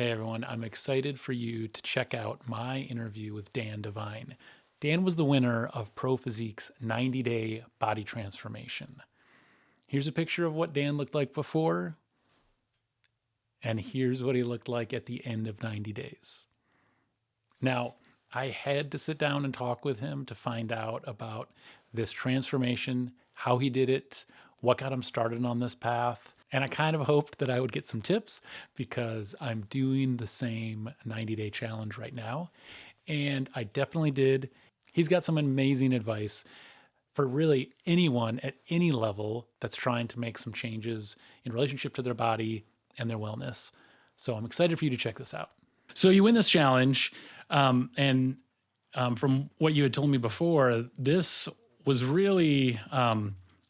Hey everyone, I'm excited for you to check out my interview with Dan Devine. Dan was the winner of Pro Physique's 90-day body transformation. Here's a picture of what Dan looked like before, and here's what he looked like at the end of 90 days. Now, I had to sit down and talk with him to find out about this transformation, how he did it, what got him started on this path. And I kind of hoped that I would get some tips because I'm doing the same 90-day challenge right now. And I definitely did. He's got some amazing advice for really anyone at any level that's trying to make some changes in relationship to their body and their wellness. So I'm excited for you to check this out. So you win this challenge, and from what you had told me before, this was really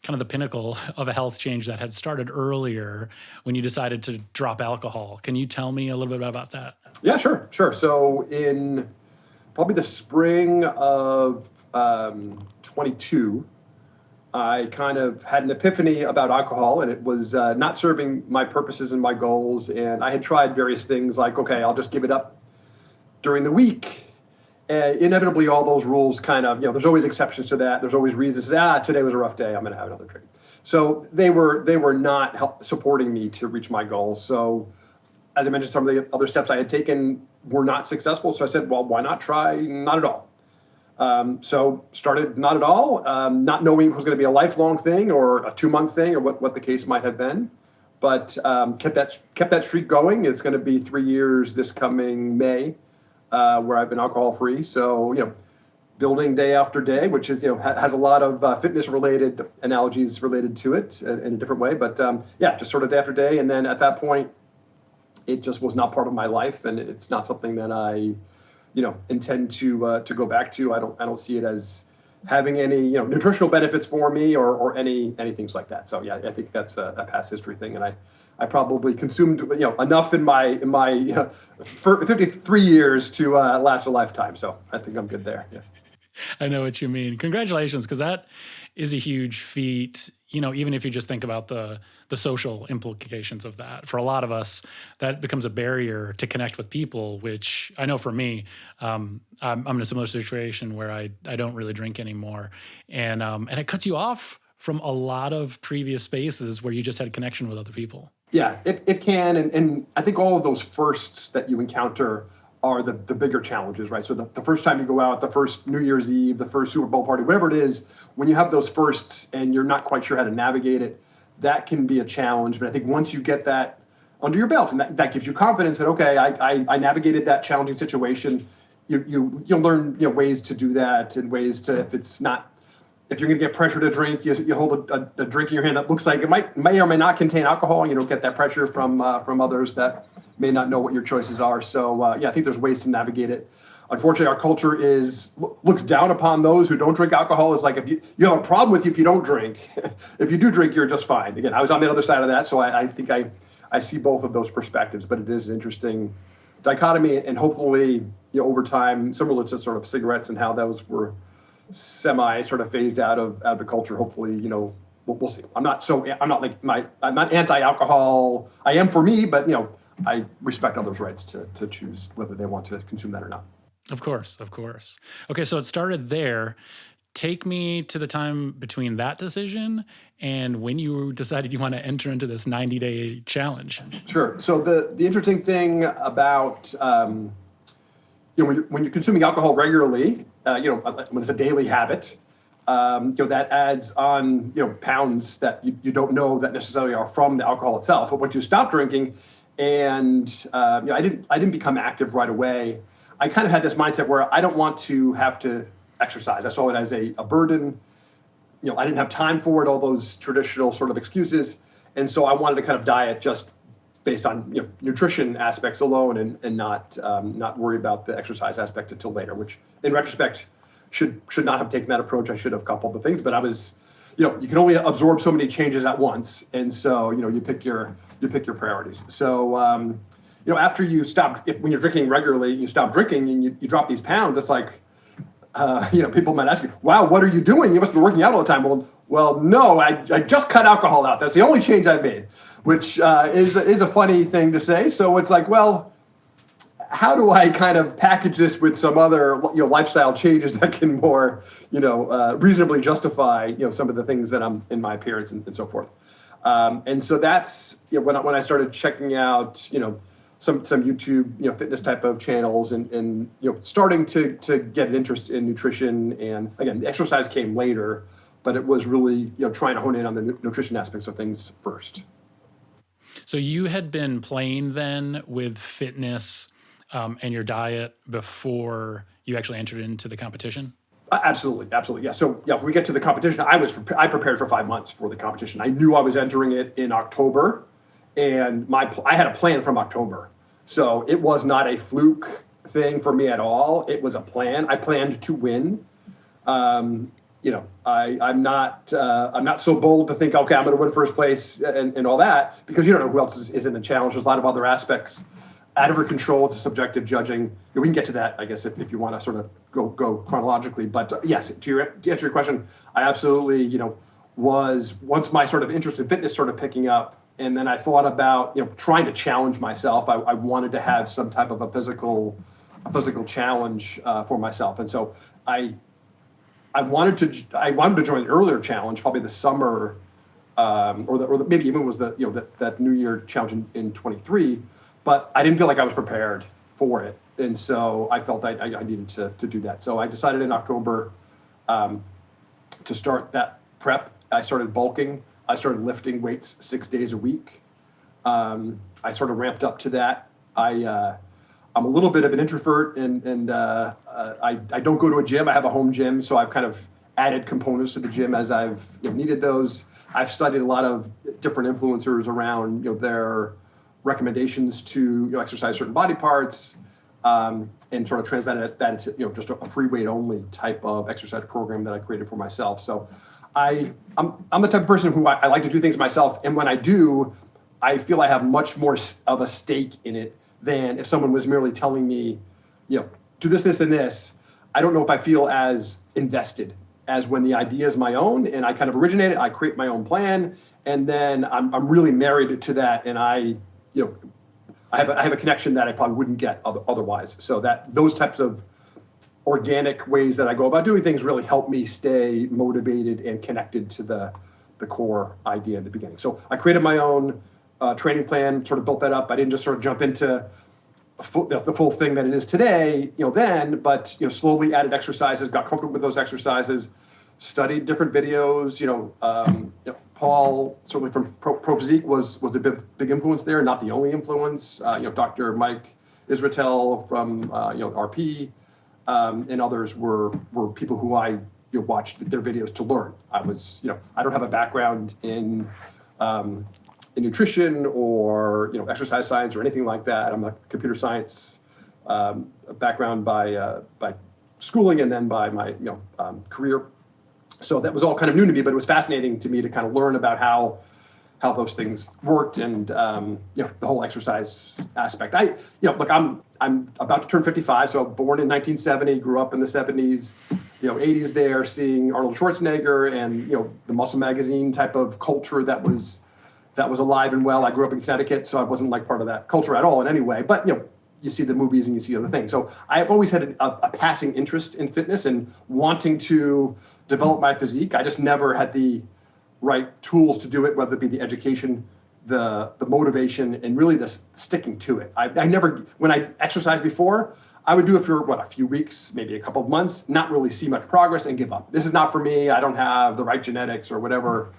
kind of the pinnacle of a health change that had started earlier when you decided to drop alcohol. Can you tell me a little bit about that? Yeah, sure. So in probably the spring of 22, I kind of had an epiphany about alcohol, and it was not serving my purposes and my goals. And I had tried various things like, okay, I'll just give it up during the week. Inevitably, all those rules kind of, there's always exceptions to that. There's always reasons. Today was a rough day. I'm going to have another drink. So they were not supporting me to reach my goals. So as I mentioned, some of the other steps I had taken were not successful. So I said, well, why not try not at all? So started not at all, not knowing if it was going to be a lifelong thing or a 2-month thing or what the case might have been. But kept that streak going. It's going to be 3 years this coming May. Where I've been alcohol free. So, building day after day, which is, has a lot of fitness related analogies related to it in a different way. But just sort of day after day. And then at that point, it just was not part of my life. And it's not something that I, intend to go back to. I don't see it as having any, nutritional benefits for me or any things like that. So, I think that's a past history thing. And I probably consumed enough in my 53 years to last a lifetime. So I think I'm good there. Yeah. I know what you mean. Congratulations, because that is a huge feat. Even if you just think about the social implications of that, for a lot of us, that becomes a barrier to connect with people. Which I know for me, I'm in a similar situation where I don't really drink anymore, and it cuts you off from a lot of previous spaces where you just had connection with other people. Yeah, it can. And I think all of those firsts that you encounter are the bigger challenges, right? So the first time you go out, the first New Year's Eve, the first Super Bowl party, whatever it is, when you have those firsts and you're not quite sure how to navigate it, that can be a challenge. But I think once you get that under your belt, and that gives you confidence that, okay, I navigated that challenging situation, you'll learn ways to do that and ways to, if you're going to get pressure to drink, you hold a drink in your hand that looks like it may or may not contain alcohol. You don't get that pressure from others that may not know what your choices are. So I think there's ways to navigate it. Unfortunately, our culture looks down upon those who don't drink alcohol. It's like if you have a problem with you if you don't drink. If you do drink, you're just fine. Again, I was on the other side of that, so I think I see both of those perspectives. But it is an interesting dichotomy, and hopefully, over time, similar to sort of cigarettes and how those were semi sort of phased out of the culture. Hopefully, we'll see. I'm not anti-alcohol. I am for me, but I respect others' rights to choose whether they want to consume that or not. Of course. Okay, so it started there. Take me to the time between that decision and when you decided you want to enter into this 90-day challenge. Sure. So the interesting thing about when you're consuming alcohol regularly, when it's a daily habit, that adds on, pounds that you don't know that necessarily are from the alcohol itself. But once you stop drinking, and I didn't become active right away. I kind of had this mindset where I don't want to have to exercise. I saw it as a burden. I didn't have time for it. All those traditional sort of excuses, and so I wanted to kind of diet just based on nutrition aspects alone, and not worry about the exercise aspect until later. Which, in retrospect, should not have taken that approach. I should have coupled the things, but I was, you can only absorb so many changes at once, and so you pick your priorities. So after you stop, when you're drinking regularly, you stop drinking and you drop these pounds. It's like people might ask you, "Wow, what are you doing? You must be working out all the time." Well, no, I just cut alcohol out. That's the only change I made, which is a funny thing to say. So it's like, well, how do I kind of package this with some other, lifestyle changes that can more, reasonably justify, some of the things that I'm in my appearance and so forth. And so that's, when I started checking out, some YouTube, fitness type of channels and starting to get an interest in nutrition. And again, the exercise came later, but it was really, trying to hone in on the nutrition aspects of things first. So you had been playing then with fitness and your diet before you actually entered into the competition? Absolutely, absolutely, yeah. So yeah, when we get to the competition, I prepared for 5 months for the competition. I knew I was entering it in October, and I had a plan from October. So it was not a fluke thing for me at all. It was a plan. I planned to win. I'm not so bold to think, okay, I'm going to win first place and all that, because you don't know who else is in the challenge. There's a lot of other aspects out of your control. It's a subjective judging. We can get to that, I guess, if you want to sort of go chronologically. But yes, to answer your question, I absolutely, was, once my sort of interest in fitness started picking up, and then I thought about, trying to challenge myself. I wanted to have some type of a physical challenge for myself, and so I wanted to join the earlier challenge, probably the summer, maybe even was that New Year challenge in 23, but I didn't feel like I was prepared for it, and so I felt I needed to do that. So I decided in October to start that prep. I started bulking. I started lifting weights 6 days a week. I sort of ramped up to that. I'm a little bit of an introvert, and I don't go to a gym. I have a home gym, so I've kind of added components to the gym as I've needed those. I've studied a lot of different influencers around their recommendations to exercise certain body parts, and sort of translated that into just a free weight only type of exercise program that I created for myself. So I'm the type of person who I like to do things myself, and when I do, I feel I have much more of a stake in it than if someone was merely telling me, do this, this, and this. I don't know if I feel as invested as when the idea is my own and I kind of originate it. I create my own plan, and then I'm really married to that, and I have a connection that I probably wouldn't get otherwise. So that those types of organic ways that I go about doing things really help me stay motivated and connected to the core idea in the beginning. So I created my own training plan, sort of built that up. I didn't just sort of jump into the full thing that it is today, then, but slowly added exercises, got comfortable with those exercises, studied different videos. Paul, certainly from Pro Physique, was a big influence there, not the only influence. Dr. Mike Israetel from RP, and others were people who I watched their videos to learn. I don't have a background in nutrition or exercise science or anything like that. I'm a computer science background by schooling and then by my career. So that was all kind of new to me, but it was fascinating to me to kind of learn about how those things worked and the whole exercise aspect. Look, I'm about to turn 55, so born in 1970, grew up in the 70s, 80s there, seeing Arnold Schwarzenegger and the Muscle Magazine type of culture that was alive and well. I grew up in Connecticut, so I wasn't like part of that culture at all in any way. But you see the movies and you see other things. So I've always had a passing interest in fitness and wanting to develop my physique. I just never had the right tools to do it, whether it be the education, the motivation, and really the sticking to it. I never, when I exercised before, I would do it for a few weeks, maybe a couple of months, not really see much progress and give up. This is not for me. I don't have the right genetics or whatever,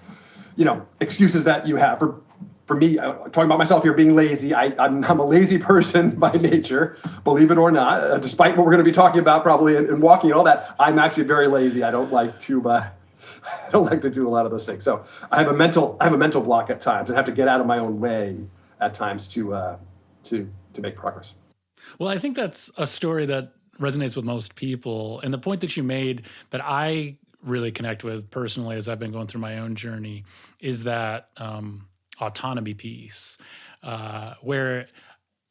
excuses that you have. For me, talking about myself here, being lazy, I'm a lazy person by nature, believe it or not. Despite what we're going to be talking about probably in walking and all that, I'm actually very lazy. I don't like to do a lot of those things. So I have a mental block at times and have to get out of my own way at times to make progress. Well, I think that's a story that resonates with most people. And the point that you made that I really connect with personally as I've been going through my own journey is that autonomy piece, where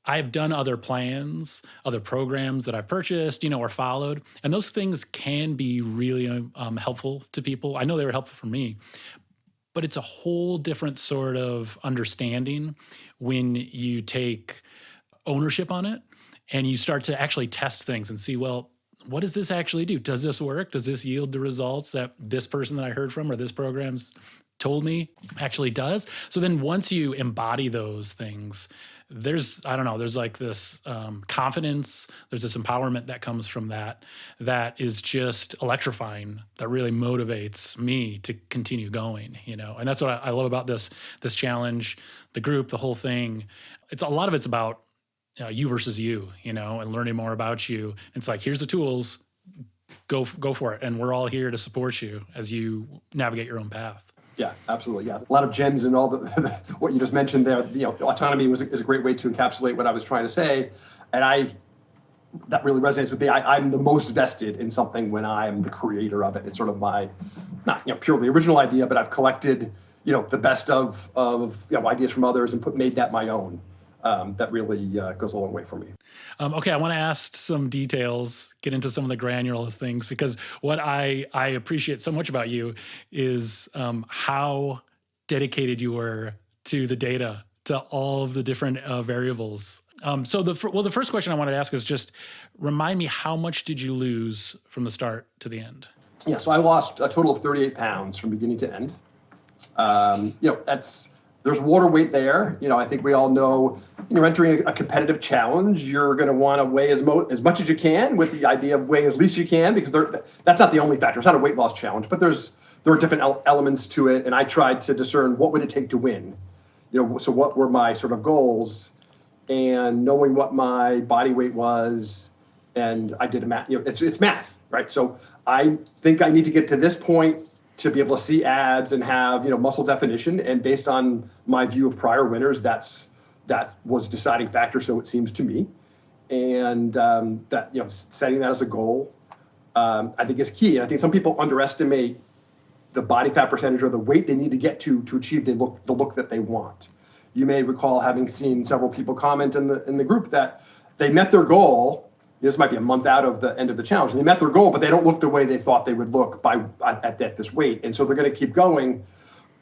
I've done other plans, other programs that I've purchased, or followed, and those things can be really helpful to people. I know they were helpful for me, but it's a whole different sort of understanding when you take ownership on it and you start to actually test things and see, well, what does this actually do? Does this work? Does this yield the results that this person that I heard from or this program's told me actually does? So then once you embody those things, there's like this confidence, there's this empowerment that comes from that is just electrifying, that really motivates me to continue going, and that's what I love about this challenge, the group, the whole thing. A lot of it's about you versus you, and learning more about you. It's like, here's the tools, go for it. And we're all here to support you as you navigate your own path. Yeah, absolutely. Yeah, a lot of gems and all what you just mentioned there. Autonomy is a great way to encapsulate what I was trying to say, and that really resonates with me. I'm the most vested in something when I'm the creator of it. It's sort of my, not purely original idea, but I've collected the best of ideas from others and made that my own. That really goes a long way for me. Okay, I want to ask some details, get into some of the granular things, because what I appreciate so much about you is how dedicated you were to the data, to all of the different variables. So the first question I wanted to ask is just remind me, how much did you lose from the start to the end? Yeah, so I lost a total of 38 pounds from beginning to end. There's water weight there. I think we all know you're entering a competitive challenge. You're going to want to weigh as much as you can, with the idea of weighing as least you can, because that's not the only factor. It's not a weight loss challenge, but there are different elements to it. And I tried to discern what would it take to win. So what were my sort of goals, and knowing what my body weight was, and I did a math. It's math, right? So I think I need to get to this point to be able to see abs and have muscle definition, and based on my view of prior winners, that was a deciding factor, so it seems to me, and setting that as a goal, I think is key. And I think some people underestimate the body fat percentage or the weight they need to get to achieve the look that they want. You may recall having seen several people comment in the group that they met their goal. This might be a month out of the end of the challenge. And they met their goal, but they don't look the way they thought they would look at this weight. And so they're going to keep going.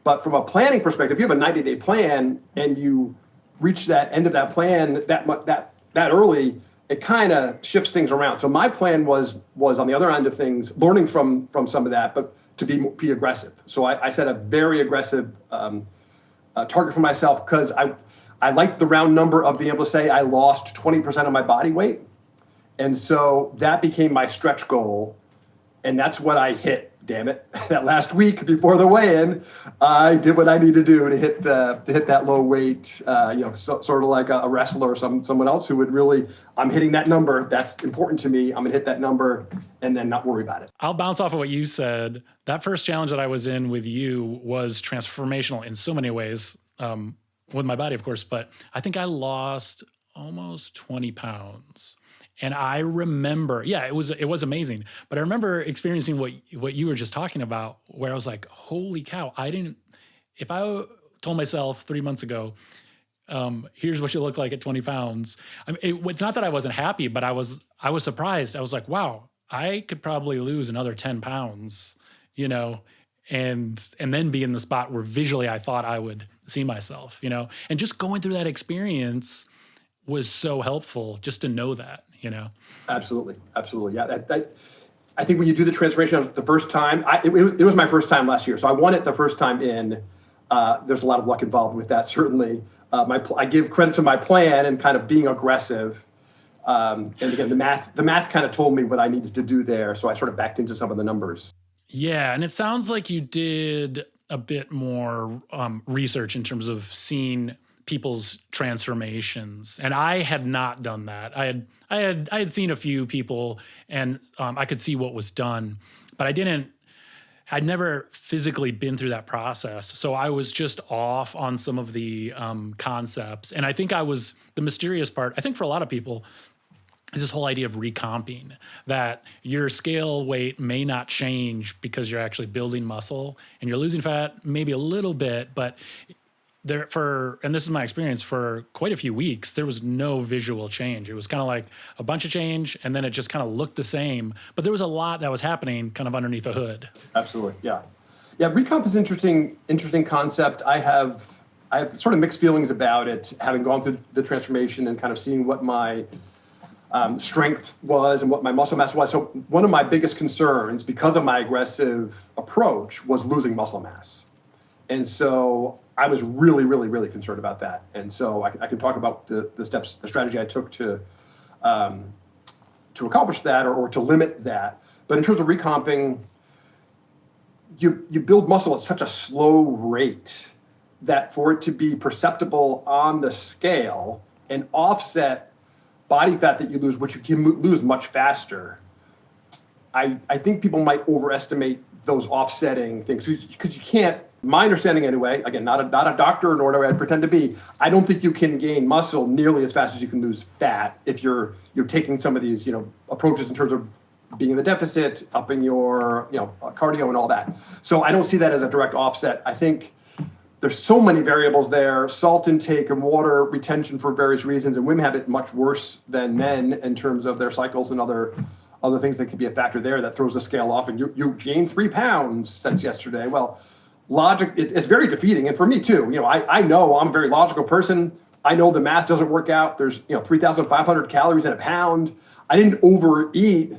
But from a planning perspective, if you have a 90-day plan and you reach that end of that plan that early, it kind of shifts things around. So my plan was on the other end of things, learning from some of that, but to be aggressive. So I set a very aggressive target for myself, because I liked the round number of being able to say I lost 20% of my body weight. And so that became my stretch goal, and that's what I hit. Damn it! That last week before the weigh-in, I did what I need to do to hit that low weight. Sort of like a wrestler or someone else who would really, I'm hitting that number. That's important to me. I'm gonna hit that number and then not worry about it. I'll bounce off of what you said. That first challenge that I was in with you was transformational in so many ways, with my body, of course. But I think I lost almost 20 pounds. And I remember, it was amazing. But I remember experiencing what you were just talking about, where I was like, holy cow, if I told myself 3 months ago, here's what you look like at 20 pounds. It's not that I wasn't happy, but I was surprised. I was like, wow, I could probably lose another 10 pounds, and then be in the spot where visually I thought I would see myself, and just going through that experience was so helpful, just to know that. Absolutely. Yeah, I think when you do the transformation the first time, it was my first time last year, so I won it the first time in. There's a lot of luck involved with that, certainly. I give credit to my plan and kind of being aggressive. And again, the math kind of told me what I needed to do there, so I sort of backed into some of the numbers. Yeah, and it sounds like you did a bit more research in terms of seeing people's transformations, and I had not done that. I had seen a few people, and I could see what was done, but I'd never physically been through that process. So I was just off on some of the concepts, and I think the mysterious part, I think for a lot of people, is this whole idea of recomping, that your scale weight may not change because you're actually building muscle and you're losing fat maybe a little bit, but and this is my experience, for quite a few weeks, there was no visual change. It was kind of like a bunch of change, and then it just kind of looked the same, but there was a lot that was happening kind of underneath the hood. Absolutely, yeah. Recomp is an interesting concept. I have sort of mixed feelings about it, having gone through the transformation and kind of seeing what my strength was and what my muscle mass was. So one of my biggest concerns, because of my aggressive approach, was losing muscle mass. And so I was really, really, really concerned about that. And so I can talk about the steps, the strategy I took to accomplish that or to limit that. But in terms of recomping, you build muscle at such a slow rate that for it to be perceptible on the scale and offset body fat that you lose, which you can lose much faster, I think people might overestimate those offsetting things because you can't. My understanding anyway, again, not a doctor nor do I pretend to be, I don't think you can gain muscle nearly as fast as you can lose fat if you're taking some of these, approaches in terms of being in the deficit, upping your, cardio and all that. So I don't see that as a direct offset. I think there's so many variables there, salt intake and water retention for various reasons, and women have it much worse than men in terms of their cycles and other things that could be a factor there that throws the scale off. And you gained 3 pounds since yesterday. Well, logic, it's very defeating. And for me too, I know I'm a very logical person. I know the math doesn't work out. There's, 3,500 calories in a pound. I didn't overeat,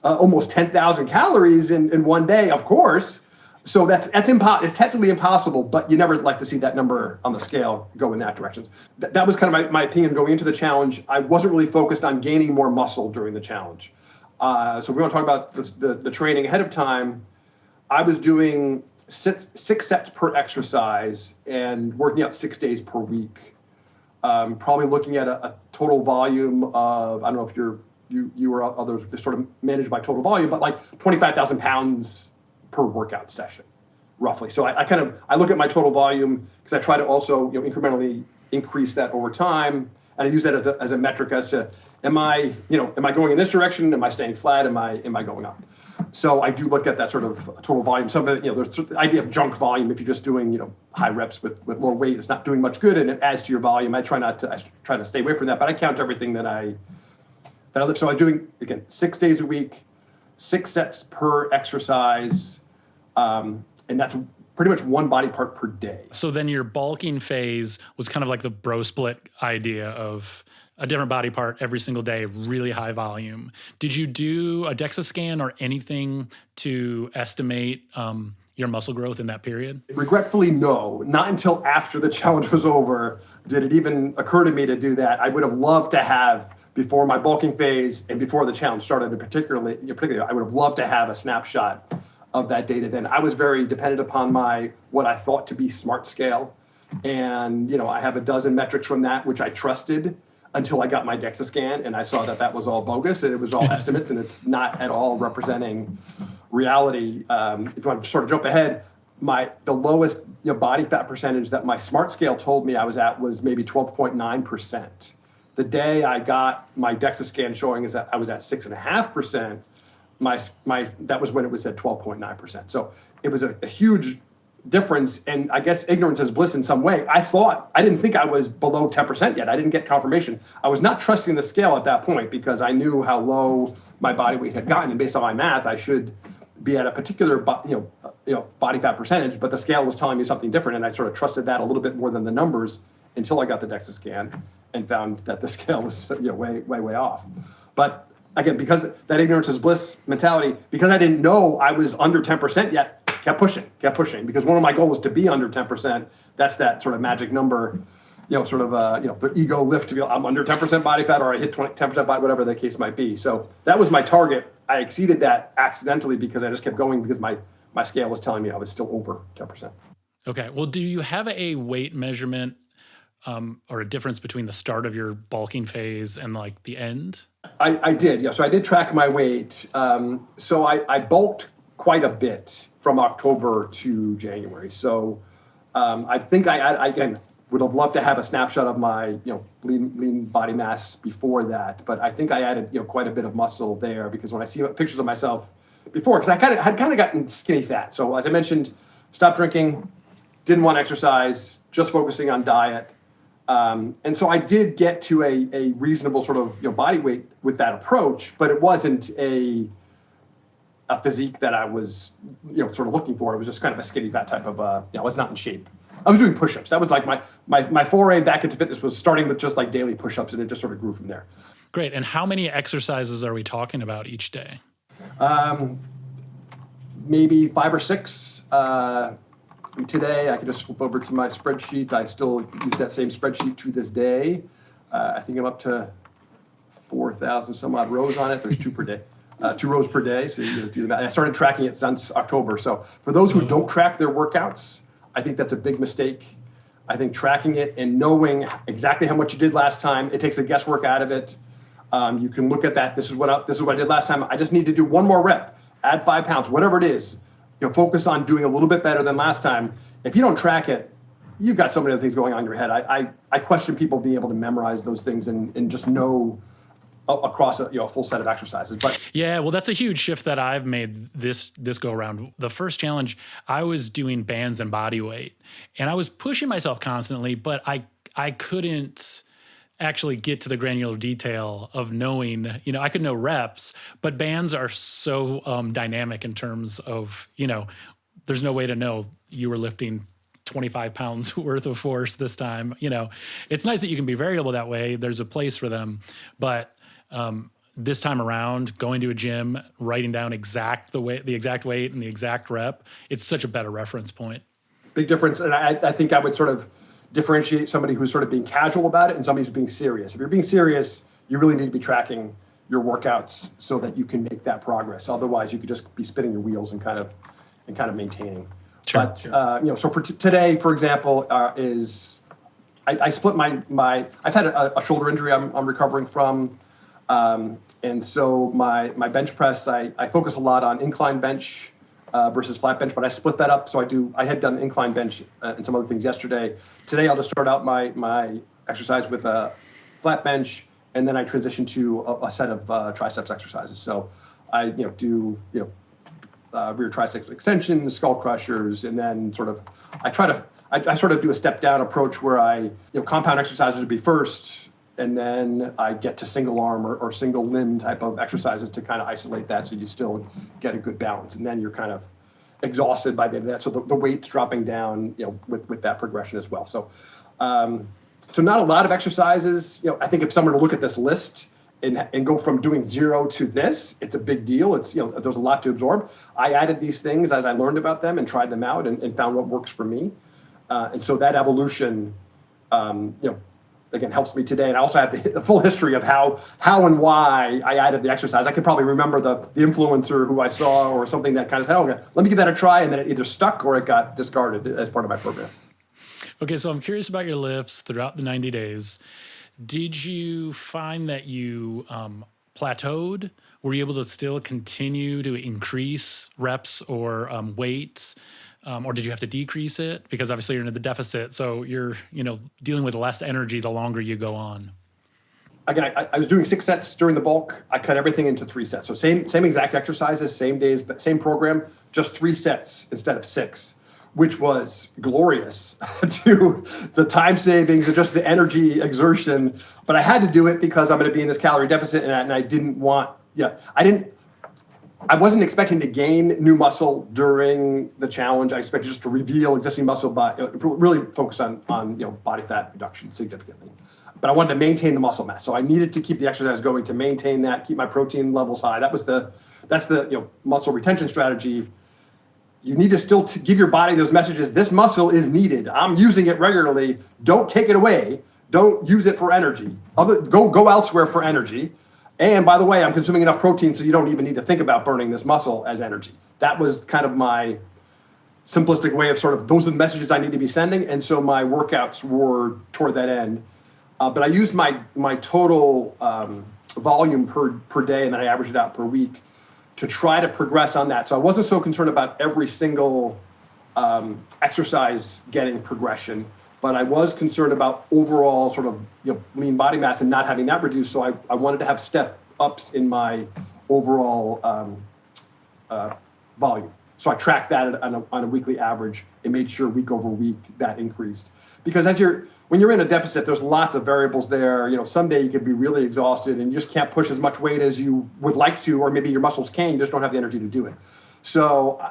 almost 10,000 calories in one day, of course. So it's technically impossible, but you never like to see that number on the scale go in that direction. That was kind of my opinion going into the challenge. I wasn't really focused on gaining more muscle during the challenge. So if we want to talk about the training ahead of time, I was doing six sets per exercise and working out 6 days per week. Probably looking at a total volume of, I don't know if you or others sort of manage my total volume, but like 25,000 pounds per workout session, roughly. So I look at my total volume because I try to also incrementally increase that over time, and I use that as a metric as to am I going in this direction? Am I staying flat? Am I going up? So I do look at that sort of total volume. Some of it, there's the idea of junk volume. If you're just doing, high reps with low weight, it's not doing much good, and it adds to your volume. I try to stay away from that, but I count everything that I lift. So I was doing, again, 6 days a week, 6 sets per exercise, and that's pretty much one body part per day. So then your bulking phase was kind of like the bro split idea of a different body part every single day, really high volume. Did you do a DEXA scan or anything to estimate your muscle growth in that period? Regretfully, no. Not until after the challenge was over did it even occur to me to do that. I would have loved to have, before my bulking phase and before the challenge started, and particularly, I would have loved to have a snapshot of that data then. I was very dependent upon what I thought to be smart scale. And, I have a dozen metrics from that, which I trusted until I got my DEXA scan, and I saw that was all bogus, and it was all estimates, and it's not at all representing reality. If you want to sort of jump ahead, the lowest body fat percentage that my smart scale told me I was at was maybe 12.9%. The day I got my DEXA scan showing is that I was at 6.5%. That was when it was at 12.9%. So it was a huge difference, and I guess ignorance is bliss in some way. I didn't think I was below 10% yet. I didn't get confirmation. I was not trusting the scale at that point because I knew how low my body weight had gotten, and based on my math, I should be at a particular body fat percentage, but the scale was telling me something different, and I sort of trusted that a little bit more than the numbers until I got the DEXA scan and found that the scale was way off. But again, because that ignorance is bliss mentality, because I didn't know I was under 10% yet, kept pushing, because one of my goals was to be under 10%. That's that sort of magic number, the ego lift to be, I'm under 10% body fat, or I hit 10% body, whatever the case might be. So that was my target. I exceeded that accidentally because I just kept going because my scale was telling me I was still over 10%. Okay. Well, do you have a weight measurement or a difference between the start of your bulking phase and like the end? I did, yeah. So I did track my weight. So I bulked quite a bit from October to January. So I think I again would have loved to have a snapshot of my lean body mass before that, but I think I added quite a bit of muscle there because when I see pictures of myself before, because I had gotten skinny fat. So as I mentioned, stopped drinking, didn't want to exercise, just focusing on diet. And so I did get to a reasonable sort of body weight with that approach, but it wasn't a physique that I was sort of looking for. It was just kind of a skinny fat type of I was not in shape. I was doing push-ups. That was like my foray back into fitness was starting with just like daily push-ups, and it just sort of grew from there. Great. And how many exercises are we talking about each day? Maybe 5 or 6. Today, I can just flip over to my spreadsheet. I still use that same spreadsheet to this day. I think I'm up to 4,000 some odd rows on it. There's 2 per day, 2 rows per day. So you do the math. I started tracking it since October. So for those who don't track their workouts, I think that's a big mistake. I think tracking it and knowing exactly how much you did last time, it takes the guesswork out of it. You can look at that. This is what I did last time. I just need to do 1 more rep, add 5 pounds, whatever it is. Focus on doing a little bit better than last time. If you don't track it, you've got so many other things going on in your head. I question people being able to memorize those things and just know across a full set of exercises. But yeah, well, that's a huge shift that I've made this go around. The first challenge, I was doing bands and body weight, and I was pushing myself constantly, but I couldn't actually get to the granular detail of knowing, I could know reps, but bands are so dynamic in terms of, there's no way to know you were lifting 25 pounds worth of force this time. It's nice that you can be variable that way. There's a place for them. But this time around, going to a gym, writing down the exact weight and the exact rep, it's such a better reference point. Big difference. And I think I would sort of differentiate somebody who's sort of being casual about it and somebody who's being serious. If you're being serious, you really need to be tracking your workouts so that you can make that progress. Otherwise, you could just be spinning your wheels and kind of maintaining. Sure, but sure. So for today, for example, I split my I've had a shoulder injury I'm recovering from, and so my bench press I focus a lot on incline bench versus flat bench, but I split that up. So I had done incline bench and some other things yesterday. Today I'll just start out my exercise with a flat bench, and then I transition to a set of triceps exercises. So I do rear tricep extensions, skull crushers, and then I sort of do a step down approach where compound exercises would be first, and then I get to single arm or single limb type of exercises to kind of isolate that so you still get a good balance. And then you're kind of exhausted by the end of that. So the weight's dropping down, with that progression as well. So, so not a lot of exercises. I think if someone were to look at this list and go from doing 0 to this, it's a big deal. It's, there's a lot to absorb. I added these things as I learned about them and tried them out and found what works for me. And so that evolution, again, helps me today. And I also have the full history of how and why I added the exercise. I could probably remember the influencer who I saw or something that kind of said, okay, let me give that a try. And then it either stuck or it got discarded as part of my program. Okay, so I'm curious about your lifts throughout the 90 days. Did you find that you plateaued? Were you able to still continue to increase reps or weights? Or did you have to decrease it? Because obviously you're in the deficit, so you're dealing with less energy the longer you go on. Again, I was doing 6 sets during the bulk. I cut everything into 3 sets. So same exact exercises, same days, same program, just 3 sets instead of 6, which was glorious to the time savings and just the energy exertion. But I had to do it because I'm going to be in this calorie deficit, and I didn't want. I wasn't expecting to gain new muscle during the challenge. I expected just to reveal existing muscle, but really focus on body fat reduction significantly. But I wanted to maintain the muscle mass, so I needed to keep the exercise going to maintain that, keep my protein levels high. That's the muscle retention strategy. You need to still give your body those messages. This muscle is needed. I'm using it regularly. Don't take it away. Don't use it for energy. Go elsewhere for energy. And by the way, I'm consuming enough protein so you don't even need to think about burning this muscle as energy. That was kind of my simplistic way of those are the messages I need to be sending. And so my workouts were toward that end. But I used my total volume per day, and then I averaged it out per week to try to progress on that. So I wasn't so concerned about every single exercise getting progression, but I was concerned about overall lean body mass and not having that reduced. So I wanted to have step ups in my overall volume. So I tracked that on a weekly average and made sure week over week that increased. Because when you're in a deficit, there's lots of variables there. Someday you could be really exhausted and you just can't push as much weight as you would like to, or maybe your muscles can, you just don't have the energy to do it. So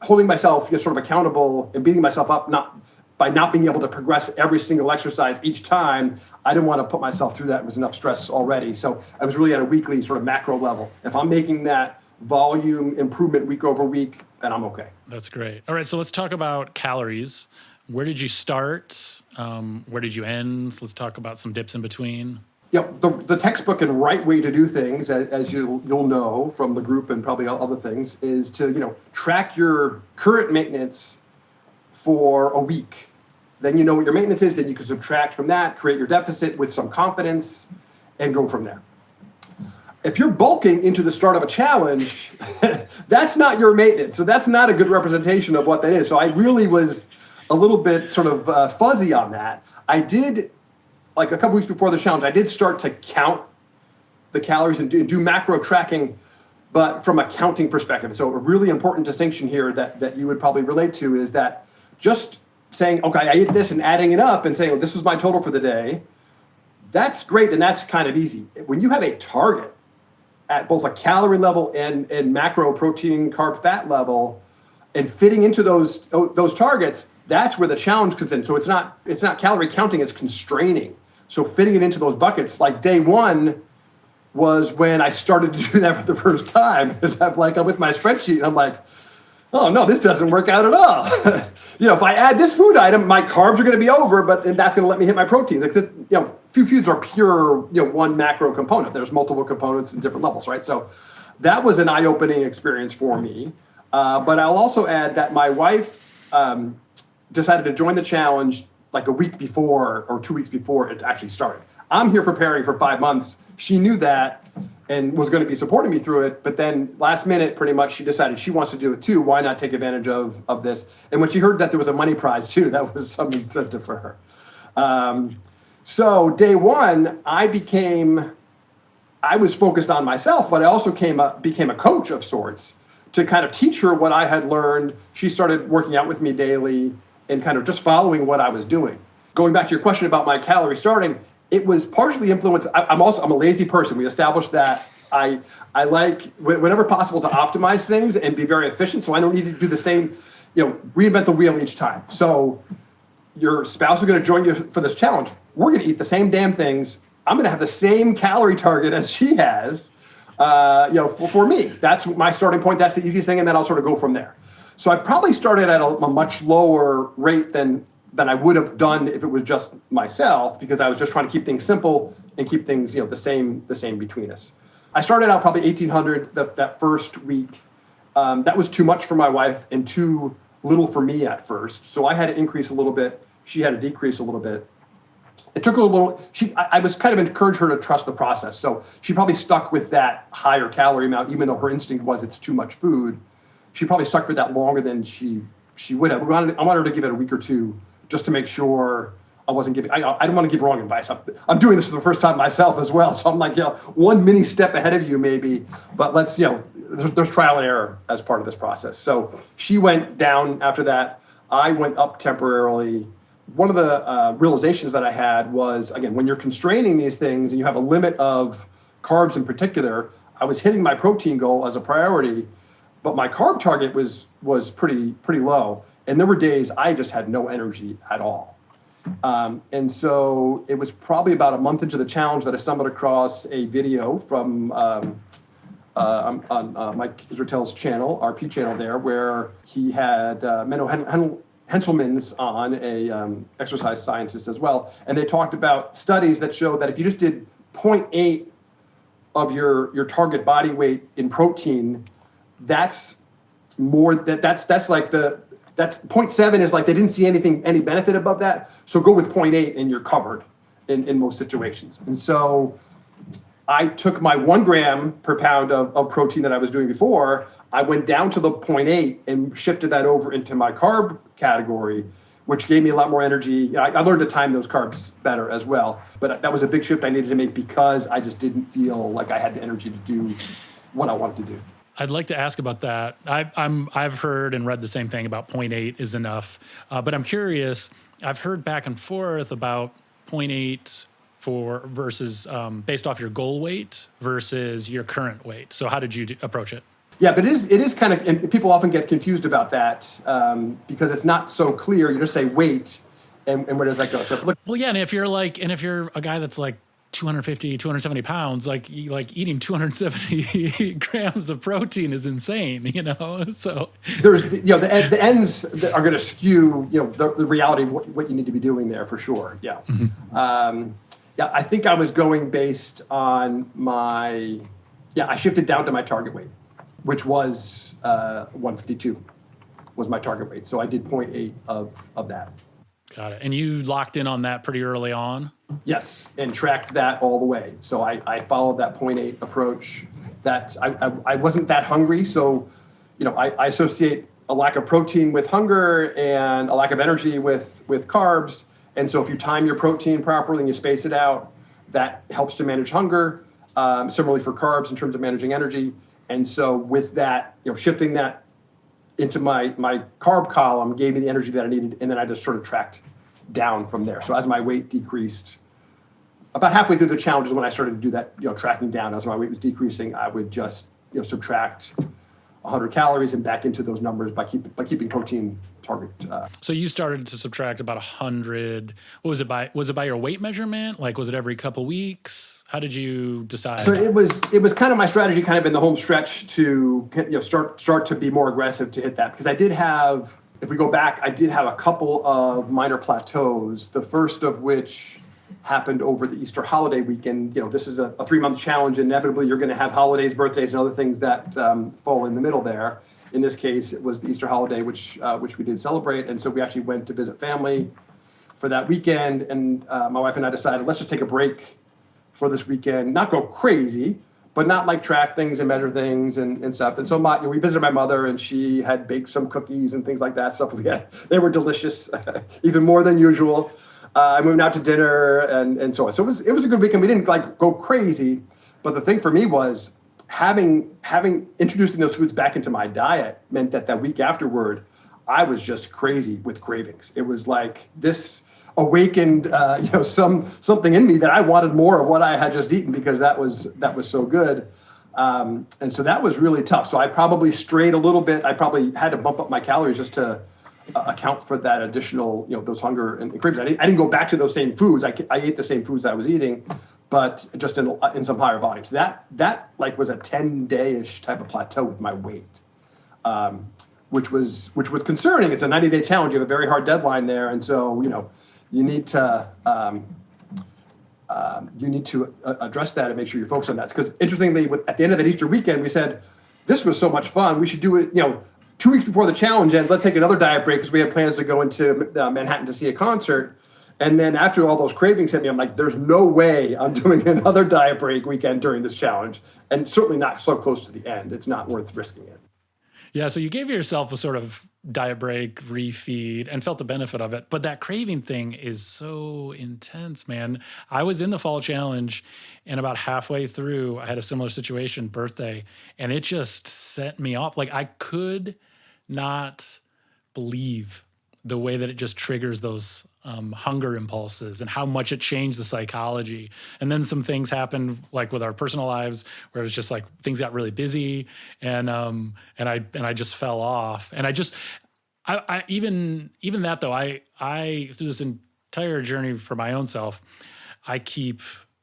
holding myself sort of accountable and beating myself up, by not being able to progress every single exercise each time, I didn't want to put myself through that. It was enough stress already. So I was really at a weekly sort of macro level. If I'm making that volume improvement week over week, then I'm okay. That's great. All right, so let's talk about calories. Where did you start? Where did you end? Let's talk about some dips in between. The textbook and right way to do things, as you'll know from the group and probably other things, is to track your current maintenance for a week. Then you know what your maintenance is. Then you can subtract from that, create your deficit with some confidence, and go from there. If you're bulking into the start of a challenge, that's not your maintenance. So that's not a good representation of what that is. So I really was a little bit sort of fuzzy on that. I did, like a couple weeks before the challenge, I did start to count the calories and do macro tracking, but from a counting perspective. So a really important distinction here that you would probably relate to is that just saying, okay, I ate this and adding it up and saying, well, this was my total for the day, that's great and that's kind of easy. When you have a target at both a calorie level and macro protein, carb, fat level, and fitting into those targets, that's where the challenge comes in. So it's not calorie counting, it's constraining. So fitting it into those buckets, like day one was when I started to do that for the first time. I'm with my spreadsheet and I'm like, oh no, this doesn't work out at all. If I add this food item, my carbs are going to be over, and that's going to let me hit my proteins. Few foods are pure, one macro component. There's multiple components in different levels, right? So that was an eye-opening experience for me. But I'll also add that my wife decided to join the challenge like a week before or 2 weeks before it actually started. I'm here preparing for 5 months. She knew that and was going to be supporting me through it. But then last minute, pretty much, she decided she wants to do it too. Why not take advantage of this? And when she heard that there was a money prize too, that was some incentive for her. So day one, I was focused on myself, but I also became a coach of sorts to kind of teach her what I had learned. She started working out with me daily and kind of just following what I was doing. Going back to your question about my calorie starting, it was partially influenced. I'm a lazy person. We established that I like whenever possible to optimize things and be very efficient. So I don't need to do the same, reinvent the wheel each time. So your spouse is going to join you for this challenge. We're going to eat the same damn things. I'm going to have the same calorie target as she has. For me, that's my starting point. That's the easiest thing, and then I'll sort of go from there. So I probably started at a much lower rate than I would have done if it was just myself, because I was just trying to keep things simple and keep things the same between us. I started out probably 1,800 that first week. That was too much for my wife and too little for me at first. So I had to increase a little bit. She had to decrease a little bit. It took a little. I was kind of encouraged her to trust the process. So she probably stuck with that higher calorie amount, even though her instinct was it's too much food. She probably stuck with that longer than she would have. I wanted her to give it a week or two just to make sure I wasn't giving. I don't want to give wrong advice. I'm doing this for the first time myself as well. So I'm like, one mini step ahead of you maybe, but let's, there's trial and error as part of this process. So she went down after that. I went up temporarily. One of the realizations that I had was, again, when you're constraining these things and you have a limit of carbs in particular, I was hitting my protein goal as a priority, but my carb target was pretty low. And there were days I just had no energy at all. And so it was probably about a month into the challenge that I stumbled across a video from on Mike Israel's channel, RP channel there, where he had Menno Henselmans on, a exercise scientist as well. And they talked about studies that show that if you just did 0.8 of your target body weight in protein, that's more, that's like that's 0.7 is like they didn't see any benefit above that. So go with 0.8 and you're covered in most situations. And so I took my 1 gram per pound of protein that I was doing before. I went down to the 0.8 and shifted that over into my carb category, which gave me a lot more energy. I learned to time those carbs better as well. But that was a big shift I needed to make because I just didn't feel like I had the energy to do what I wanted to do. I'd like to ask about that. I've heard and read the same thing about 0.8 is enough, but I'm curious. I've heard back and forth about 0.8 versus based off your goal weight versus your current weight. So how did you approach it? Yeah, but it is kind of, and people often get confused about that because it's not so clear. You just say weight, and where does that go? So look, Well, yeah, and if you're a guy that's like 250, 270 pounds, like eating 270 grams of protein is insane, So there's the ends that are going to skew the reality of what you need to be doing there for sure. Yeah. Yeah, I think I was going based on I shifted down to my target weight, which was 152 was my target weight. So I did 0.8 of that. got it. And you locked in on that pretty early on? Yes, and tracked that all the way. So I followed that 0.8 approach. That I wasn't that hungry, so I associate a lack of protein with hunger and a lack of energy with carbs. And so if you time your protein properly and you space it out, that helps to manage hunger. Similarly for carbs in terms of managing energy. And so with that, shifting that into my carb column gave me the energy that I needed, and then I just sort of tracked down from there. So as my weight decreased, about halfway through the challenge is when I started to do that, tracking down. As my weight was decreasing, I would just subtract 100 calories and back into those numbers by keeping protein target. So you started to subtract about 100. What was it by? Was it by your weight measurement? Like, was it every couple weeks? How did you decide? So it was kind of my strategy, kind of in the home stretch to start to be more aggressive to hit that, because I did have, if we go back, I did have a couple of minor plateaus. The first of which happened over the Easter holiday weekend. This is a 3-month challenge. Inevitably, you're going to have holidays, birthdays, and other things that fall in the middle there. In this case, it was the Easter holiday, which we did celebrate. And so we actually went to visit family for that weekend. And my wife and I decided, let's just take a break for this weekend, not go crazy, but not like track things and measure things and stuff. And so we visited my mother, and she had baked some cookies and things like that. Stuff they were delicious, even more than usual. I moved out to dinner and so on. So it was a good weekend. We didn't go crazy, but the thing for me was having introducing those foods back into my diet meant that week afterward, I was just crazy with cravings. It was like this awakened something in me that I wanted more of what I had just eaten, because that was so good. And so that was really tough. So I probably strayed a little bit. I probably had to bump up my calories just to account for that additional, those hunger and cravings. I didn't go back to those same foods. I ate the same foods I was eating, but just in some higher volumes. That was a 10-day-ish type of plateau with my weight, which was concerning. It's a 90-day challenge. You have a very hard deadline there, and so you need to address that and make sure you're focused on that. Because interestingly, at the end of that Easter weekend, we said this was so much fun. We should do it. 2 weeks before the challenge ends, let's take another diet break, because we had plans to go into Manhattan to see a concert. And then after all those cravings hit me, I'm like, there's no way I'm doing another diet break weekend during this challenge, and certainly not so close to the end. It's not worth risking it. Yeah, so you gave yourself a sort of diet break, refeed, and felt the benefit of it. But that craving thing is so intense, man. I was in the fall challenge, and about halfway through, I had a similar situation, birthday, and it just set me off. Like, I could not believe the way that it just triggers those hunger impulses and how much it changed the psychology. And then some things happened, like with our personal lives, where it was just like things got really busy, and I just fell off. And I even that though, I through this entire journey for my own self, I keep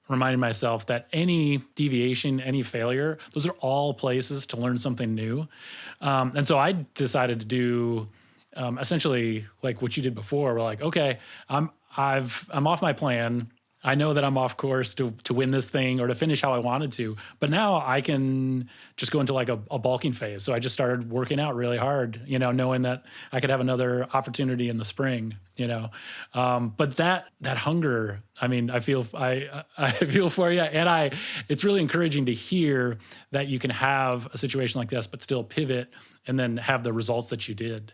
reminding myself that any deviation, any failure, those are all places to learn something new. And so I decided to do essentially like what you did before. We're like, okay, I'm off my plan. I know that I'm off course to win this thing or to finish how I wanted to, but now I can just go into like a bulking phase. So I just started working out really hard, knowing that I could have another opportunity in the spring, but that hunger, I mean, I feel for you. And it's really encouraging to hear that you can have a situation like this, but still pivot and then have the results that you did.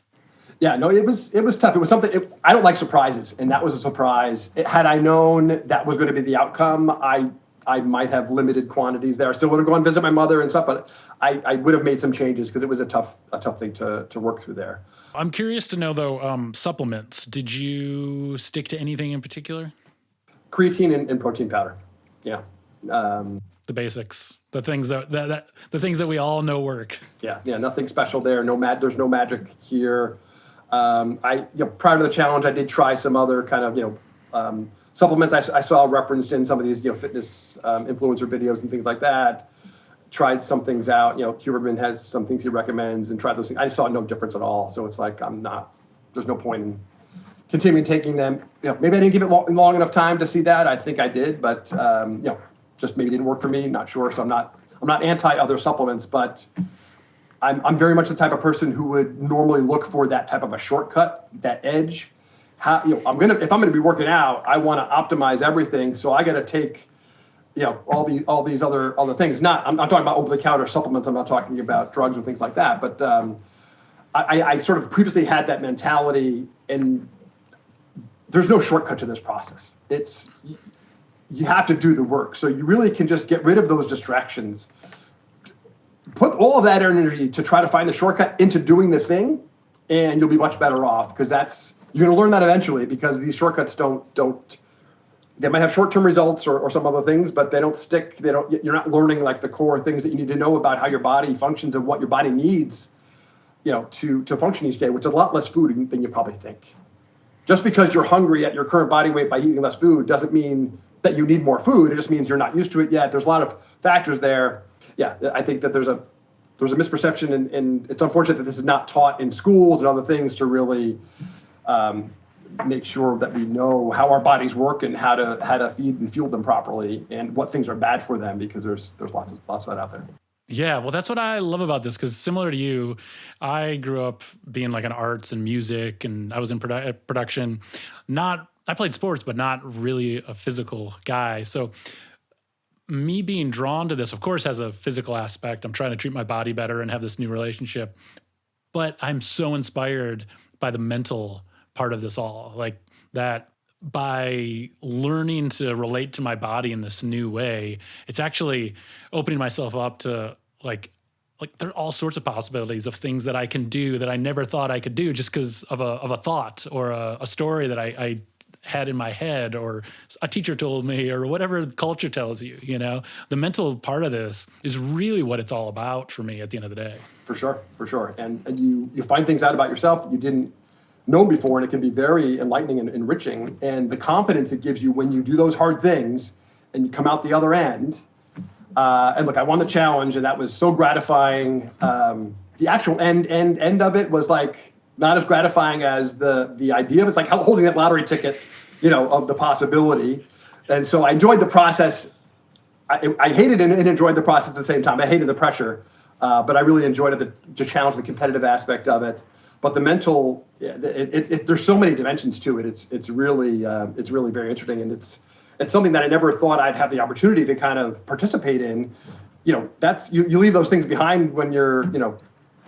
Yeah, no, it was tough. It was something. I don't like surprises, and that was a surprise. Had I known that was going to be the outcome, I might have limited quantities there. I still would have gone and visit my mother and stuff, but I would have made some changes because it was a tough thing to work through there. I'm curious to know though, supplements. Did you stick to anything in particular? Creatine and protein powder. Yeah. The basics, the things that we all know work. Yeah, nothing special there. There's no magic here. Prior to the challenge, I did try some other kind of, supplements I saw referenced in some of these, fitness influencer videos and things like that. Tried some things out. Huberman has some things he recommends and tried those things. I saw no difference at all. So it's like, there's no point in continuing taking them. Maybe I didn't give it long enough time to see that. I think I did, but, just maybe didn't work for me. Not sure. So I'm not anti other supplements, but I'm very much the type of person who would normally look for that type of a shortcut, that edge. If I'm gonna be working out, I want to optimize everything. So I got to take, all these other things. I'm talking about over-the-counter supplements. I'm not talking about drugs or things like that. But I sort of previously had that mentality, and there's no shortcut to this process. You have to do the work. So you really can just get rid of those distractions. Put all of that energy to try to find the shortcut into doing the thing, and you'll be much better off, because you're going to learn that eventually, because these shortcuts don't they might have short-term results or some other things, but they don't stick. You're not learning like the core things that you need to know about how your body functions and what your body needs, to function each day, which is a lot less food than you probably think. Just because you're hungry at your current body weight by eating less food doesn't mean that you need more food. It just means you're not used to it yet. There's a lot of factors there. Yeah, I think that there's a misperception, and it's unfortunate that this is not taught in schools and other things to really make sure that we know how our bodies work and how to feed and fuel them properly, and what things are bad for them, because there's lots of that out there. Yeah, well, that's what I love about this, because similar to you, I grew up being like in arts and music, and I was in production. I played sports, but not really a physical guy. So me being drawn to this, of course, has a physical aspect. I'm trying to treat my body better and have this new relationship. But I'm so inspired by the mental part of this all. Like that, by learning to relate to my body in this new way, it's actually opening myself up to like there are all sorts of possibilities of things that I can do that I never thought I could do, just because of a thought or a story that I had in my head, or a teacher told me, or whatever culture tells you. The mental part of this is really what it's all about for me at the end of the day. For sure. And you find things out about yourself that you didn't know before, and it can be very enlightening and enriching. And the confidence it gives you when you do those hard things and you come out the other end. And look, I won the challenge, and that was so gratifying. The actual end of it was like not as gratifying as the idea of it. It's like holding that lottery ticket, of the possibility. And so I enjoyed the process. I hated and enjoyed the process at the same time. I hated the pressure, but I really enjoyed it, the challenge, the competitive aspect of it. But the mental, there's so many dimensions to it. It's really very interesting, and it's something that I never thought I'd have the opportunity to kind of participate in. That's you leave those things behind when you're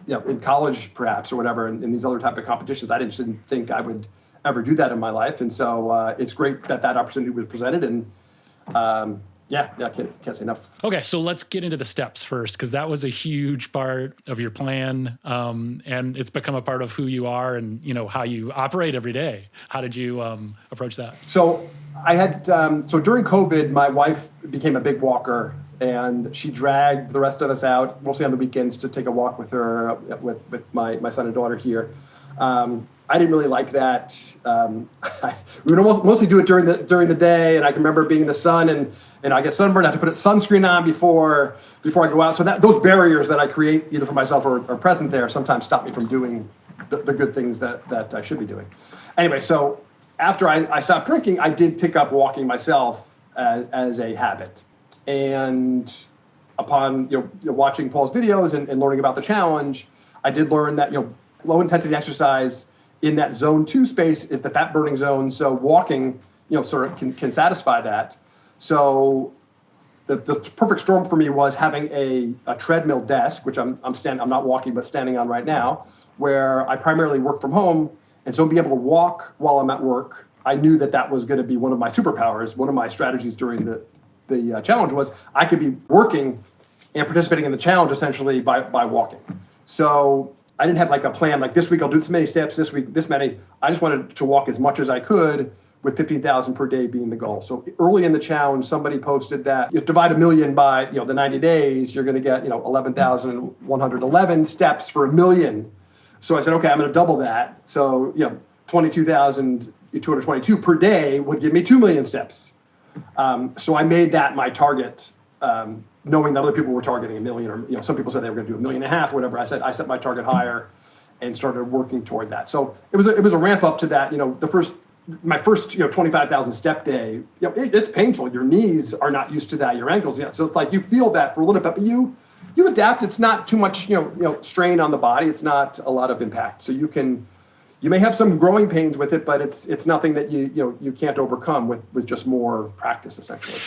in college perhaps, or whatever, in these other type of competitions. I didn't think I would ever do that in my life, and so it's great that opportunity was presented, and I can't say enough. Okay, so let's get into the steps first, because that was a huge part of your plan, and it's become a part of who you are and how you operate every day. How did you approach that? So I had during COVID, my wife became a big walker, and she dragged the rest of us out, mostly on the weekends, to take a walk with her, with my son and daughter here. I didn't really like that. We would mostly do it during the day, and I can remember being in the sun, and I get sunburned. I have to put sunscreen on before I go out. So those barriers that I create either for myself or present there sometimes stop me from doing the good things that I should be doing. Anyway, so after I stopped drinking, I did pick up walking myself as a habit. And upon watching Paul's videos and learning about the challenge, I did learn that low intensity exercise in that zone 2 space is the fat burning zone. So walking sort of can satisfy that. So the perfect storm for me was having a treadmill desk, which I'm not walking but standing on right now, where I primarily work from home, and so being able to walk while I'm at work, I knew that was going to be one of my superpowers. One of my strategies during the challenge was I could be working and participating in the challenge essentially by walking. So I didn't have like a plan, like this week I'll do this many steps, this week this many. I just wanted to walk as much as I could, with 15,000 per day being the goal. So early in the challenge, somebody posted that you divide 1 million by the 90 days, you're going to get 11,111 steps for 1 million. So I said, okay, I'm going to double that. So, 22,222 per day would give me 2 million steps. So I made that my target, knowing that other people were targeting a million, or some people said they were going to do 1.5 million or whatever. I set my target higher and started working toward that. So it was a ramp up to that. My first 25,000 step day. It's painful. Your knees are not used to that. Your ankles, So it's like you feel that for a little bit, but you adapt. It's not too much strain on the body. It's not a lot of impact. So you may have some growing pains with it, but it's nothing that you can't overcome with just more practice, essentially.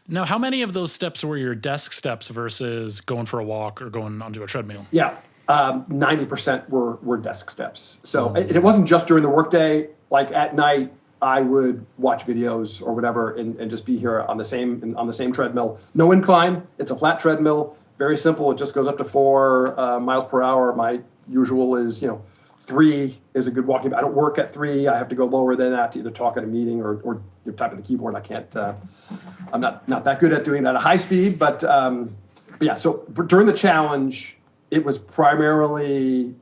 Now, how many of those steps were your desk steps versus going for a walk or going onto a treadmill? Yeah, 90% were desk steps. So it wasn't just during the workday. Like at night, I would watch videos or whatever and just be here on the same treadmill. No incline. It's a flat treadmill. Very simple. It just goes up to 4 miles per hour. My usual is 3 is a good walking. I don't work at 3. I have to go lower than that to either talk at a meeting or type at the keyboard. I can't. I'm not that good at doing that at high speed. But yeah. So during the challenge, it was primarily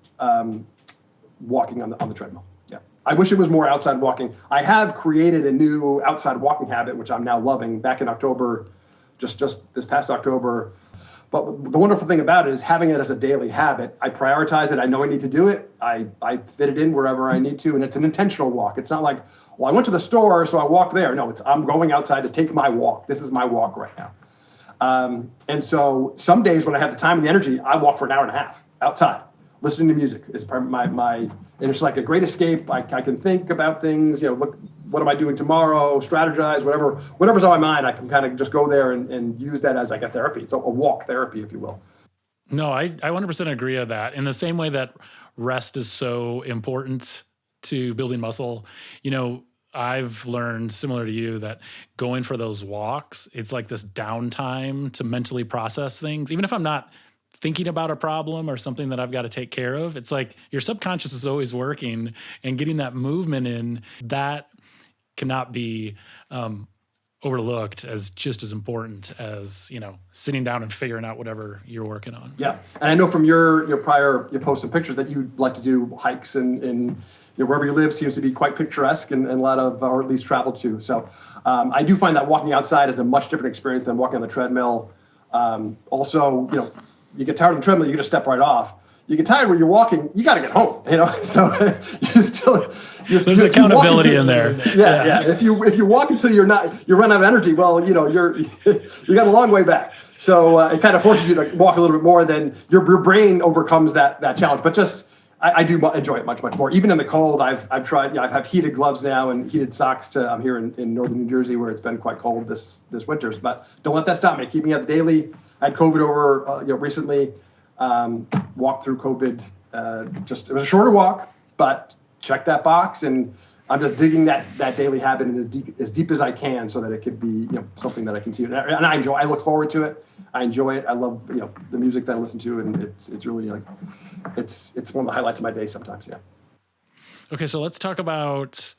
walking on the treadmill. Yeah. I wish it was more outside walking. I have created a new outside walking habit, which I'm now loving. Back in October, just this past October. But the wonderful thing about it is having it as a daily habit. I prioritize it. I know I need to do it. I fit it in wherever I need to. And it's an intentional walk. It's not like, well, I went to the store, so I walked there. No, I'm going outside to take my walk. This is my walk right now. And so some days when I have the time and the energy, I walk for an hour and a half outside, listening to music. It's part of my and it's like a great escape. I can think about things, look, what am I doing tomorrow, strategize, whatever's on my mind, I can kind of just go there and use that as like a therapy. So a walk therapy, if you will. No, I 100% agree with that. In the same way that rest is so important to building muscle, I've learned, similar to you, that going for those walks, it's like this downtime to mentally process things. Even if I'm not thinking about a problem or something that I've got to take care of, it's like your subconscious is always working, and getting that movement in, that cannot be overlooked as just as important as, sitting down and figuring out whatever you're working on. Yeah. And I know from your posts and pictures that you like to do hikes and wherever you live seems to be quite picturesque and a lot of, or at least travel to. So I do find that walking outside is a much different experience than walking on the treadmill. Also, you get tired of the treadmill, you just step right off. You get tired when you're walking, you got to get home, So there's accountability in there. Yeah. If you walk until you run out of energy, well, you got a long way back. So it kind of forces you to walk a little bit more. Then your brain overcomes that challenge. But just I do enjoy it much more. Even in the cold, I've tried. I have heated gloves now and heated socks. I'm here in northern New Jersey where it's been quite cold this winter. But don't let that stop me. Keep me at the daily. I had COVID over recently. Walked through COVID. It was a shorter walk, but check that box, and I'm just digging that daily habit in as deep as I can, so that it could be something that I can see. And I enjoy. I look forward to it. I enjoy it. I love the music that I listen to, and it's really like it's one of the highlights of my day sometimes. Yeah. Okay, so let's talk about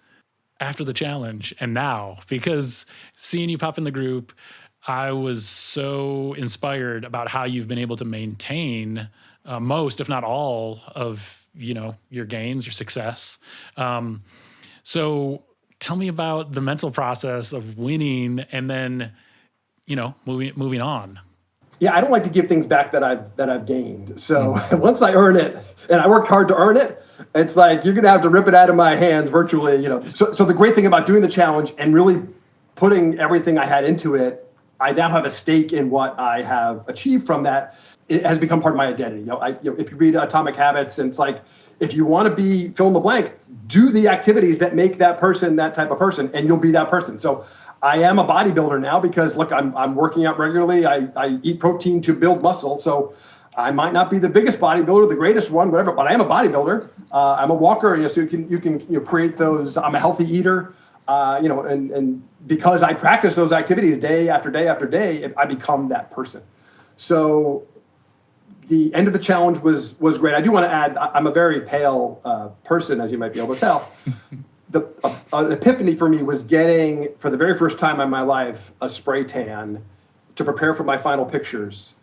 after the challenge and now, because seeing you pop in the group, I was so inspired about how you've been able to maintain most, if not all, of your gains, your success. So tell me about the mental process of winning and then moving on. Yeah, I don't like to give things back that I've gained. So once I earn it, and I worked hard to earn it, it's like you're gonna have to rip it out of my hands virtually. So the great thing about doing the challenge and really putting everything I had into it, I now have a stake in what I have achieved from that. It has become part of my identity. If you read Atomic Habits, and it's like, if you want to be fill in the blank, do the activities that make that person that type of person, and you'll be that person. So I am a bodybuilder now because look, I'm working out regularly. I eat protein to build muscle. So I might not be the biggest bodybuilder, the greatest one, whatever, but I am a bodybuilder. I'm a walker. So you can create those. I'm a healthy eater. And because I practice those activities day after day after day, I become that person. So the end of the challenge was great. I do want to add, I'm a very pale person, as you might be able to tell. An epiphany for me was getting, for the very first time in my life, a spray tan to prepare for my final pictures.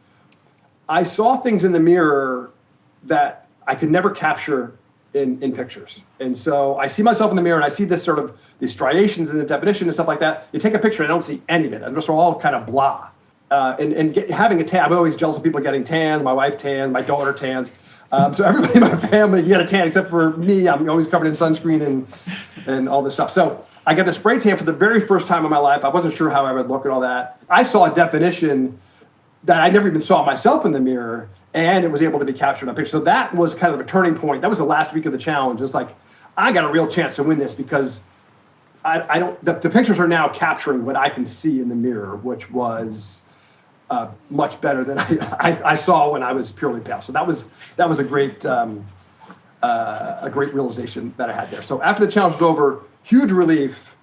I saw things in the mirror that I could never capture in pictures. And so I see myself in the mirror and I see this sort of these striations and the definition and stuff like that. You take a picture and I don't see any of it. I'm just all kind of blah. Having a tan, I'm always jealous of people getting tans. My wife tans, my daughter tans. So everybody in my family get a tan except for me. I'm always covered in sunscreen and all this stuff. So I got the spray tan for the very first time in my life. I wasn't sure how I would look and all that. I saw a definition that I never even saw myself in the mirror, and it was able to be captured on picture. So that was kind of a turning point. That was the last week of the challenge. It's like, I got a real chance to win this because I don't. The pictures are now capturing what I can see in the mirror, which was much better than I saw when I was purely pale. So that was a great realization that I had there. So after the challenge was over, huge relief.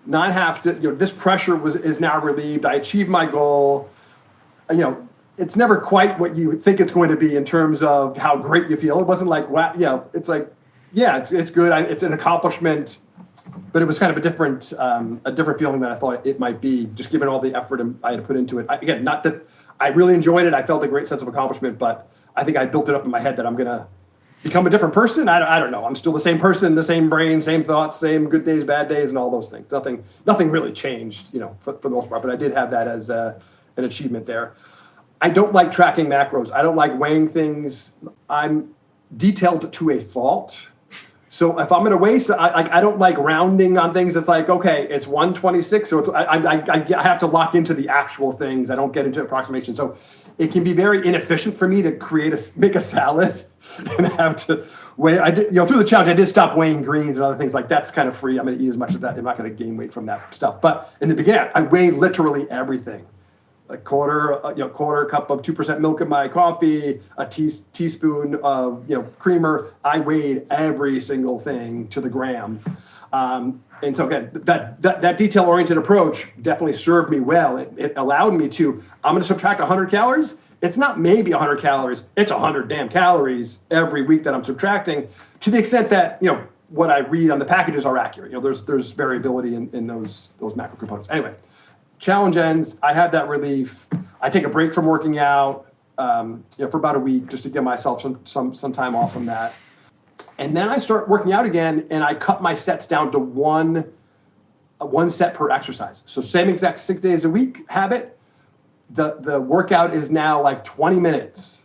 Not have to. This pressure is now relieved. I achieved my goal. It's never quite what you think it's going to be in terms of how great you feel. It wasn't like, wow, it's like, it's good. It's an accomplishment, but it was kind of a different feeling than I thought it might be, just given all the effort I had to put into it. Again, not that I really enjoyed it. I felt a great sense of accomplishment, but I think I built it up in my head that I'm going to become a different person. I don't know. I'm still the same person, the same brain, same thoughts, same good days, bad days, and all those things. Nothing really changed, for the most part, but I did have that as an achievement there. I don't like tracking macros. I don't like weighing things. I'm detailed to a fault. So if I'm going to weigh, I don't like rounding on things. It's like, okay, it's 126. So I have to lock into the actual things. I don't get into approximation. So it can be very inefficient for me to make a salad and have to weigh. I did, through the challenge, I did stop weighing greens and other things like that's kind of free. I'm going to eat as much of that. I'm not going to gain weight from that stuff. But in the beginning, I weighed literally everything. A quarter cup of 2% milk in my coffee, a teaspoon of creamer. I weighed every single thing to the gram, and so again, that detail-oriented approach definitely served me well. It allowed me to. I'm going to subtract 100 calories. It's not maybe 100 calories. It's 100 damn calories every week that I'm subtracting. To the extent that what I read on the packages are accurate. There's variability in those macro components. Anyway. Challenge ends. I had that relief. I take a break from working out for about a week just to give myself some time off from that. And then I start working out again, and I cut my sets down to one set per exercise. So same exact 6 days a week habit. The workout is now like 20 minutes.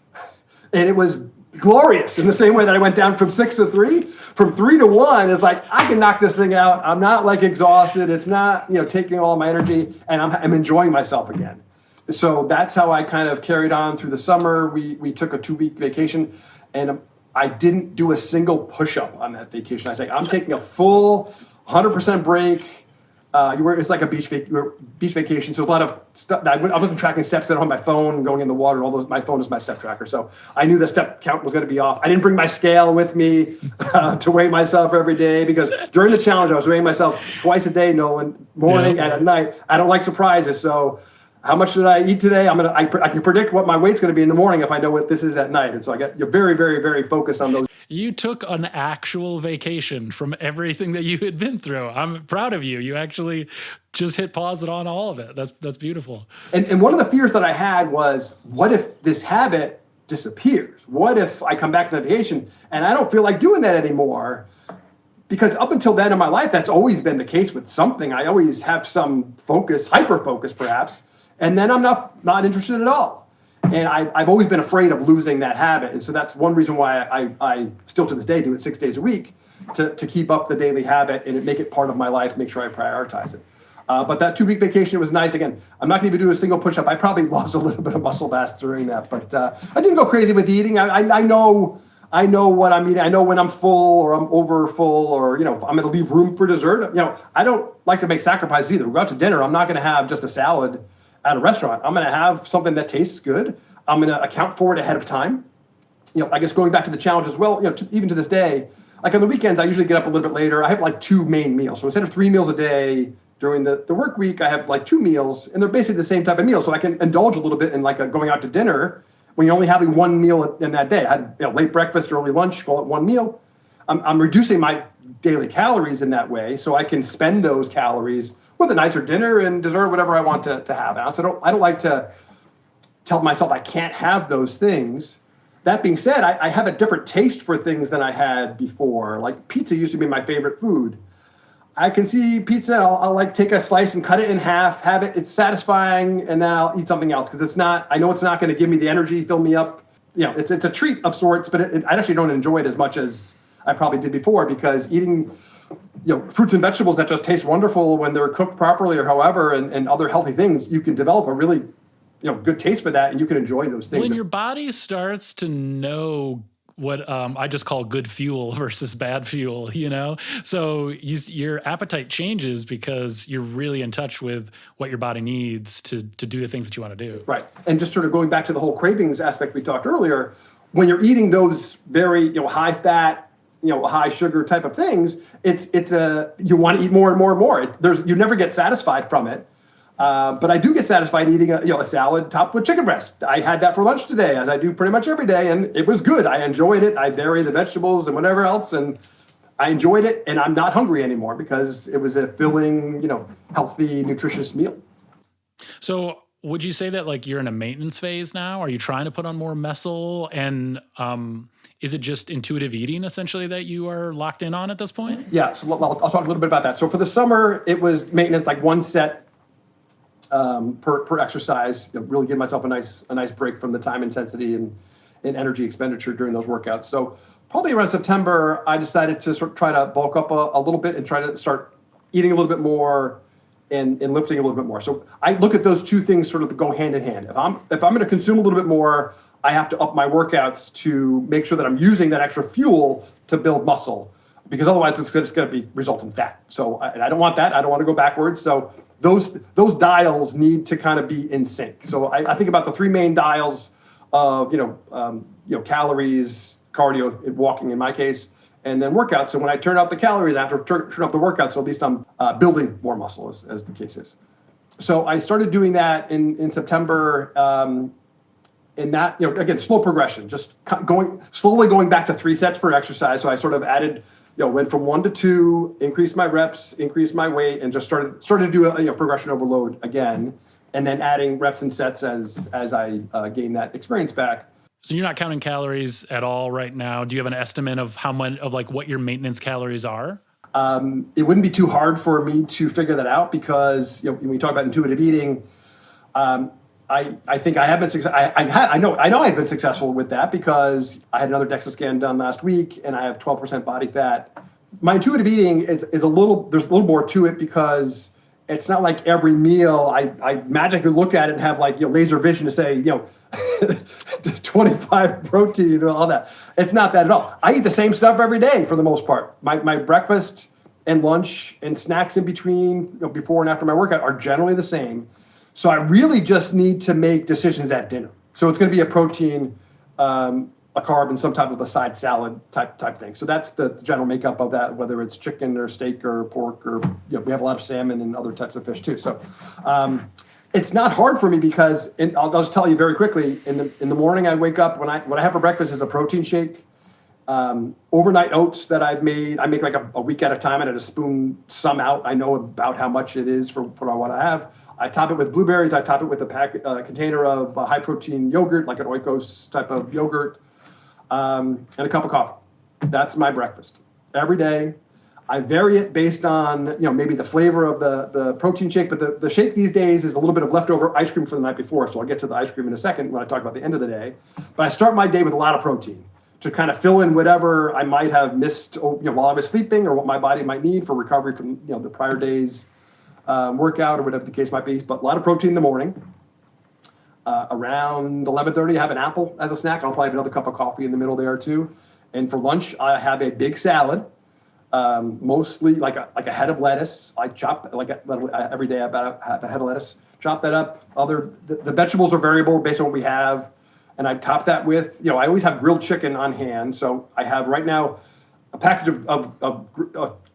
And it was glorious in the same way that I went down from 6 to 3. From 3 to 1 is like, I can knock this thing out. I'm not like exhausted. It's not, taking all my energy, and I'm enjoying myself again. So that's how I kind of carried on through the summer. We took a 2-week vacation, and I didn't do a single push-up on that vacation. I say, I'm taking a full 100% break. It's like a beach vacation, so a lot of stuff. I wasn't tracking steps. I don't have my phone going in the water. All those. My phone is my step tracker, so I knew the step count was going to be off. I didn't bring my scale with me to weigh myself every day because during the challenge I was weighing myself twice a day, Nolan, morning and at night. I don't like surprises, so how much did I eat today? I can predict what my weight's going to be in the morning if I know what this is at night, and so you're very, very, very focused on those. You took an actual vacation from everything that you had been through. I'm proud of you. You actually just hit pause on all of it. That's beautiful. And one of the fears that I had was, what if this habit disappears? What if I come back to the vacation and I don't feel like doing that anymore? Because up until then in my life, that's always been the case with something. I always have some focus, hyper-focus perhaps, and then I'm not interested at all. And I've always been afraid of losing that habit. And so that's one reason why I still to this day do it 6 days a week to keep up the daily habit and make it part of my life, make sure I prioritize it. But that 2-week vacation was nice. Again, I'm not going to even do a single push-up. I probably lost a little bit of muscle mass during that. But I didn't go crazy with eating. I know what I'm eating. I know when I'm full or I'm over full or, I'm going to leave room for dessert. I don't like to make sacrifices either. We go out to dinner. I'm not going to have just a salad at a restaurant. I'm going to have something that tastes good. I'm going to account for it ahead of time. I guess going back to the challenge as well, even to this day, like on the weekends, I usually get up a little bit later. I have like 2 main meals. So instead of 3 meals a day during the work week, I have like 2 meals, and they're basically the same type of meal. So I can indulge a little bit in like going out to dinner when you're only having 1 meal in that day. I had late breakfast, early lunch, call it 1 meal. I'm reducing my daily calories in that way, so I can spend those calories with a nicer dinner and dessert, whatever I want to have. And I don't like to tell myself I can't have those things. That being said, I have a different taste for things than I had before. Like pizza used to be my favorite food. I can see pizza. I'll like take a slice and cut it in half, have it. It's satisfying, and then I'll eat something else because it's not. I know it's not going to give me the energy, fill me up. It's a treat of sorts, but I actually don't enjoy it as much as I probably did before because eating, fruits and vegetables that just taste wonderful when they're cooked properly or however, and other healthy things, you can develop a really, good taste for that, and you can enjoy those things. When your body starts to know what I just call good fuel versus bad fuel, so your appetite changes because you're really in touch with what your body needs to do the things that you want to do. Right. And just sort of going back to the whole cravings aspect we talked earlier, when you're eating those very, high fat, high sugar type of things, you want to eat more and more and more. You never get satisfied from it. But I do get satisfied eating a salad topped with chicken breast. I had that for lunch today, as I do pretty much every day, and it was good. I enjoyed it. I vary the vegetables and whatever else, and I enjoyed it, and I'm not hungry anymore because it was a filling, healthy, nutritious meal. So would you say that like you're in a maintenance phase now? Are you trying to put on more muscle? And is it just intuitive eating essentially that you are locked in on at this point? Yeah, so I'll talk a little bit about that. So for the summer, it was maintenance, like one set per exercise, really give myself a nice break from the time intensity and energy expenditure during those workouts. So probably around September, I decided to sort of try to bulk up a little bit and try to start eating a little bit more and lifting a little bit more. So I look at those two things sort of go hand in hand. If I'm going to consume a little bit more, I have to up my workouts to make sure that I'm using that extra fuel to build muscle, because otherwise it's going to result in fat. So I don't want that. I don't want to go backwards. So those dials need to kind of be in sync. So I think about the three main dials of calories, cardio, walking in my case, and then workout. So when I turn up the calories, I have to turn up the workout. So at least I'm building more muscle, as the case is. So I started doing that in September. In that, again, slow progression, just slowly going back to 3 sets per exercise. So I sort of added. Went from 1 to 2, increased my reps, increased my weight, and just started to do a progression overload again, and then adding reps and sets as I gain that experience back. So you're not counting calories at all right now. Do you have an estimate of how much of like what your maintenance calories are? It wouldn't be too hard for me to figure that out because when we talk about intuitive eating, I think I have been I know I've been successful with that because I had another DEXA scan done last week and I have 12% body fat. My intuitive eating is there's a little more to it because it's not like every meal I magically look at it and have like laser vision to say 25 protein and all that. It's not that at all. I eat the same stuff every day for the most part. My breakfast and lunch and snacks in between, before and after my workout are generally the same. So I really just need to make decisions at dinner. So it's going to be a protein, a carb, and some type of a side salad type thing. So that's the general makeup of that, whether it's chicken or steak or pork or we have a lot of salmon and other types of fish too. So it's not hard for me because I'll just tell you very quickly. In the morning, I wake up when I have for breakfast is a protein shake, overnight oats that I've made. I make like a week at a time. I had to spoon some out. I know about how much it is for what I want to have. I top it with blueberries. I top it with a container of high protein yogurt, like an Oikos type of yogurt, and a cup of coffee. That's my breakfast every day. I vary it based on maybe the flavor of the protein shake, but the shake these days is a little bit of leftover ice cream from the night before. So I'll get to the ice cream in a second when I talk about the end of the day. But I start my day with a lot of protein to kind of fill in whatever I might have missed while I was sleeping or what my body might need for recovery from the prior day's workout or whatever the case might be, but a lot of protein in the morning. Around 11:30, I have an apple as a snack. I'll probably have another cup of coffee in the middle there too. And for lunch, I have a big salad, mostly like a head of lettuce. I chop every day about a head of lettuce. Chop that up. The vegetables are variable based on what we have, and I top that with I always have grilled chicken on hand. So I have right now a package of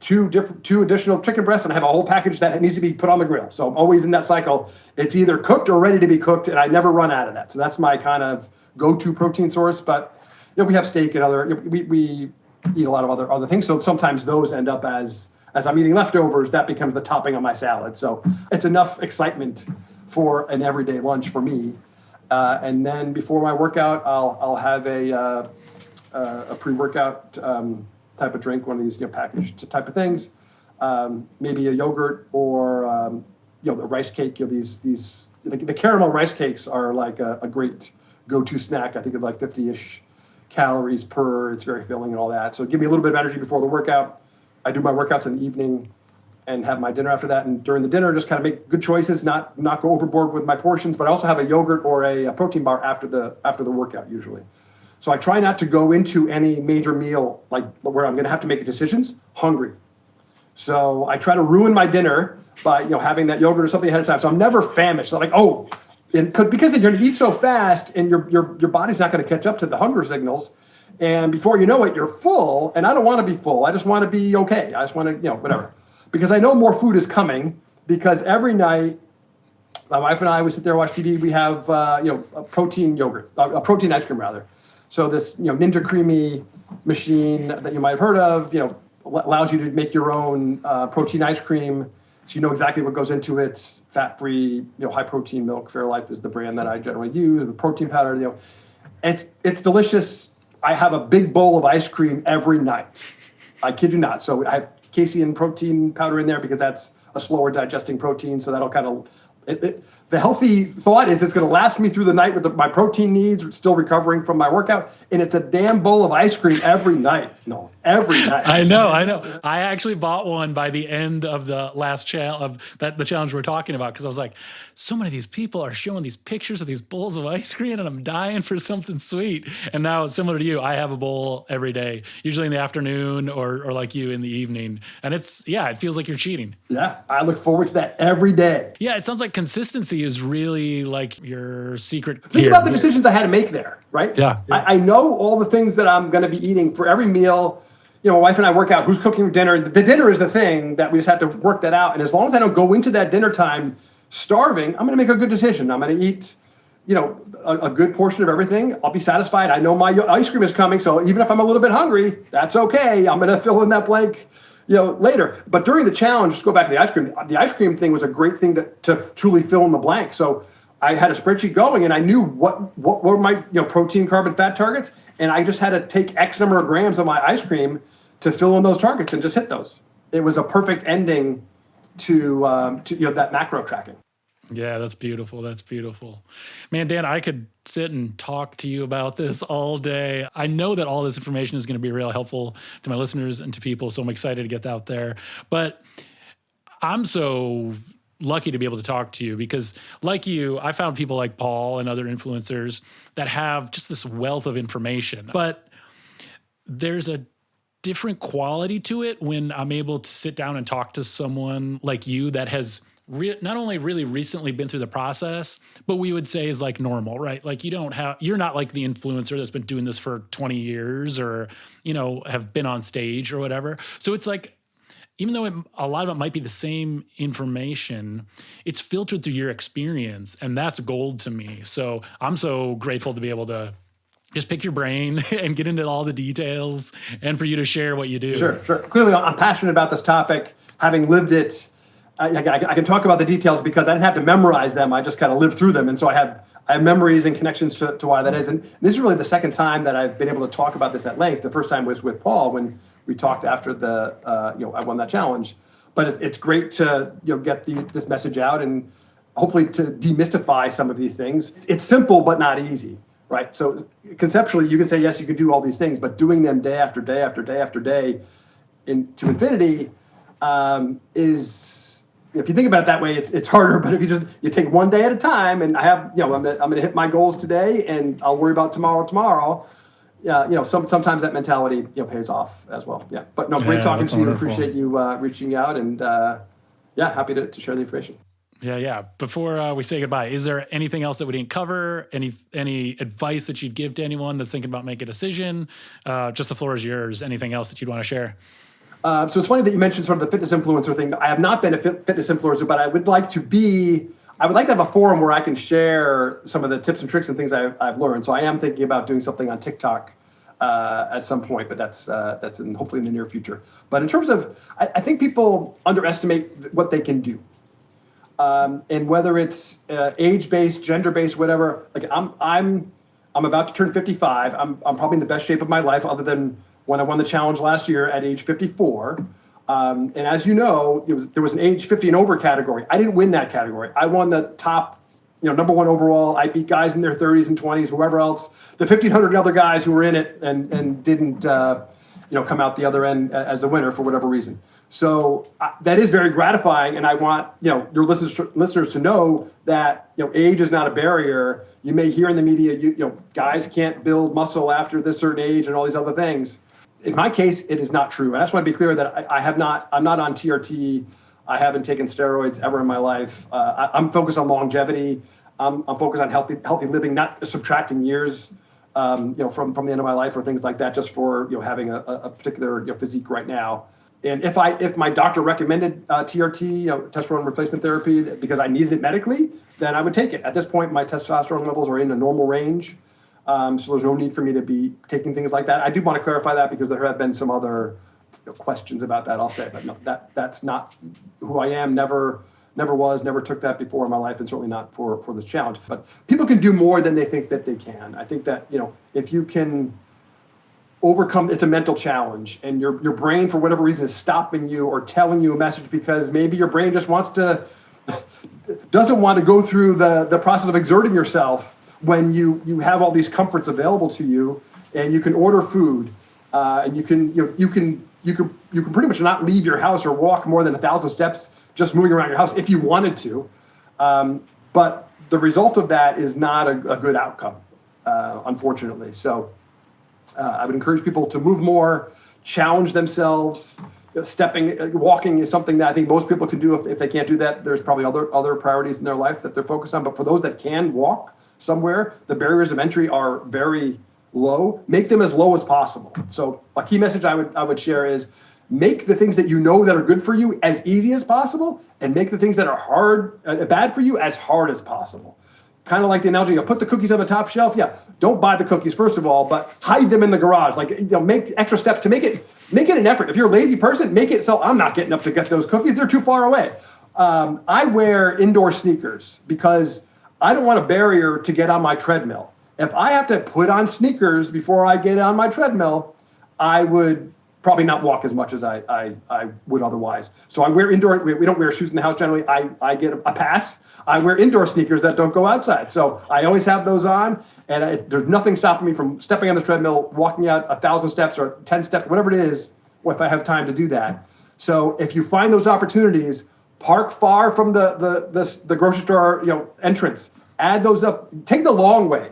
two additional chicken breasts, and I have a whole package that needs to be put on the grill. So I'm always in that cycle. It's either cooked or ready to be cooked, and I never run out of that. So that's my kind of go-to protein source. But we have steak and we eat a lot of other things. So sometimes those end up as I'm eating leftovers, that becomes the topping on my salad. So it's enough excitement for an everyday lunch for me. And then before my workout, I'll have a pre-workout type of drink, one of these packaged type of things, maybe a yogurt or the rice cake. The caramel rice cakes are like a great go-to snack. I think of like 50-ish calories per. It's very filling and all that. So give me a little bit of energy before the workout. I do my workouts in the evening and have my dinner after that. And during the dinner, just kind of make good choices, not go overboard with my portions. But I also have a yogurt or a protein bar after the workout usually. So I try not to go into any major meal like where I'm going to have to make decisions hungry. So I try to ruin my dinner by having that yogurt or something ahead of time. So I'm never famished. So because you're going to eat so fast and your body's not going to catch up to the hunger signals, and before you know it, you're full. And I don't want to be full. I just want to be okay. I just want to whatever, because I know more food is coming. Because every night, my wife and I, we sit there and watch TV. We have a protein yogurt, a protein ice cream rather. So this Ninja Creamy machine that you might have heard of, allows you to make your own protein ice cream. So you know exactly what goes into it. Fat-free, high protein milk. Fairlife is the brand that I generally use. The protein powder, it's delicious. I have a big bowl of ice cream every night. I kid you not. So I have casein protein powder in there because that's a slower digesting protein. So that'll kind of the healthy thought is it's going to last me through the night with my protein needs, still recovering from my workout. And it's a damn bowl of ice cream every night. No, every night. I know. I actually bought one by the end of the last the challenge we're talking about, because I was like, so many of these people are showing these pictures of these bowls of ice cream, and I'm dying for something sweet. And now, similar to you, I have a bowl every day, usually in the afternoon or like you in the evening. And it feels like you're cheating. Yeah, I look forward to that every day. Yeah, it sounds like consistency is really like your secret. Think about the decisions I had to make there, right? Yeah. I know all the things that I'm going to be eating for every meal. My wife and I work out who's cooking dinner. The dinner is the thing that we just have to work that out. And as long as I don't go into that dinner time starving, I'm going to make a good decision. I'm going to eat, a good portion of everything. I'll be satisfied. I know my ice cream is coming. So even if I'm a little bit hungry, that's okay. I'm going to fill in that blank later. But during the challenge, just go back to the ice cream. The ice cream thing was a great thing to truly fill in the blank. So I had a spreadsheet going, and I knew what were my protein, carb, and fat targets, and I just had to take X number of grams of my ice cream to fill in those targets and just hit those. It was a perfect ending to that macro tracking. Yeah, that's beautiful. That's beautiful. Man, Dan, I could sit and talk to you about this all day. I know that all this information is going to be real helpful to my listeners and to people, so I'm excited to get that out there. But I'm so lucky to be able to talk to you because, like you, I found people like Paul and other influencers that have just this wealth of information. But there's a different quality to it when I'm able to sit down and talk to someone like you that has not only really recently been through the process, but we would say is like normal, right? Like you're not like the influencer that's been doing this for 20 years or, have been on stage or whatever. So it's like, even though a lot of it might be the same information, it's filtered through your experience, and that's gold to me. So I'm so grateful to be able to just pick your brain and get into all the details and for you to share what you do. Sure. Clearly, I'm passionate about this topic, having lived it. I can talk about the details because I didn't have to memorize them. I just kind of lived through them. And so I have memories and connections to why that is. And this is really the second time that I've been able to talk about this at length. The first time was with Paul when we talked after I won that challenge. But it's great to get this message out and hopefully to demystify some of these things. It's simple but not easy, right? So conceptually, you can say, yes, you can do all these things, but doing them day after day after day after day to infinity is... If you think about it that way, it's harder. But if you take one day at a time, and I have, I'm gonna hit my goals today, and I'll worry about tomorrow. Sometimes that mentality pays off as well. Yeah, but no, great talking to you. Wonderful. Appreciate you reaching out, and happy to share the information. Yeah. Before we say goodbye, is there anything else that we didn't cover? Any advice that you'd give to anyone that's thinking about making a decision? Just the floor is yours. Anything else that you'd want to share? So it's funny that you mentioned sort of the fitness influencer thing. I have not been a fitness influencer, but I would like to have a forum where I can share some of the tips and tricks and things I've learned. So I am thinking about doing something on TikTok at some point, but that's hopefully in the near future. But in terms of, I think people underestimate what they can do. And whether it's age-based, gender-based, whatever, like I'm about to turn 55. I'm probably in the best shape of my life, other than when I won the challenge last year at age 54. And as you know, there was an age 50 and over category. I didn't win that category. I won the top, number one overall. I beat guys in their 30s and 20s, whoever else, the 1,500 other guys who were in it and didn't, come out the other end as the winner for whatever reason. So that is very gratifying, and I want your listeners to know that age is not a barrier. You may hear in the media, guys can't build muscle after this certain age and all these other things. In my case, it is not true. And I just want to be clear that I'm not on TRT. I haven't taken steroids ever in my life. I'm focused on longevity. I'm focused on healthy living, not subtracting years, from the end of my life or things like that, just for having a particular physique right now. And if my doctor recommended TRT, testosterone replacement therapy, because I needed it medically, then I would take it. At this point, my testosterone levels are in a normal range, so there's no need for me to be taking things like that. I do want to clarify that because there have been some other questions about that. I'll say, but no, that's not who I am. Never was. Never took that before in my life, and certainly not for this challenge. But people can do more than they think that they can. I think that if you can overcome, it's a mental challenge, and your brain for whatever reason is stopping you or telling you a message because maybe your brain just doesn't want to go through the process of exerting yourself when you have all these comforts available to you, and you can order food, and you can pretty much not leave your house or walk more than 1,000 steps just moving around your house if you wanted to, but the result of that is not a good outcome, unfortunately. So I would encourage people to move more, challenge themselves. Walking is something that I think most people can do. If they can't do that, there's probably other priorities in their life that they're focused on. But for those that can walk somewhere, the barriers of entry are very low. Make them as low as possible. So a key message I would share is make the things that that are good for you as easy as possible, and make the things that are bad for you as hard as possible. Kind of like the analogy, put the cookies on the top shelf. Yeah, don't buy the cookies first of all, but hide them in the garage. Make extra steps to make it an effort. If you're a lazy person, make it so I'm not getting up to get those cookies. They're too far away. I wear indoor sneakers because I don't want a barrier to get on my treadmill. If I have to put on sneakers before I get on my treadmill, I would probably not walk as much as I would otherwise. So I wear indoor. We don't wear shoes in the house generally. I get a pass. I wear indoor sneakers that don't go outside. So I always have those on, and there's nothing stopping me from stepping on the treadmill, walking out 1,000 steps or 10 steps, whatever it is, if I have time to do that. So if you find those opportunities, park far from the grocery store entrance. Add those up. Take the long way.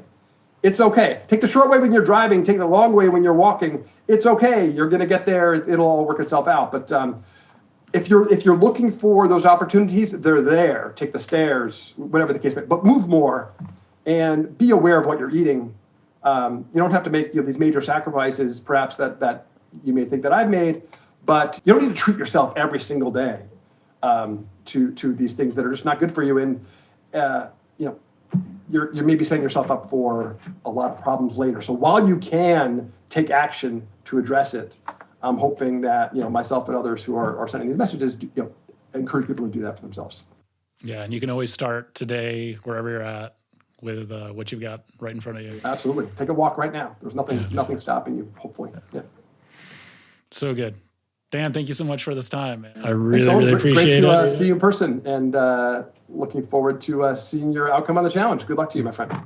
It's okay. Take the short way when you're driving. Take the long way when you're walking. It's okay. You're going to get there. It'll all work itself out. But if you're looking for those opportunities, they're there. Take the stairs, whatever the case may be. But move more, and be aware of what you're eating. You don't have to make these major sacrifices, perhaps that you may think that I've made, but you don't need to treat yourself every single day to these things that are just not good for you. And you're maybe setting yourself up for a lot of problems later. So while you can take action to address it, I'm hoping that myself and others who are sending these messages encourage people to do that for themselves. Yeah, and you can always start today wherever you're at with what you've got right in front of you. Absolutely, take a walk right now. There's nothing stopping you. Hopefully, yeah. So good. Dan, thank you so much for this time, man. I really appreciate it. Great to see you in person, and looking forward to seeing your outcome on the challenge. Good luck to you, my friend.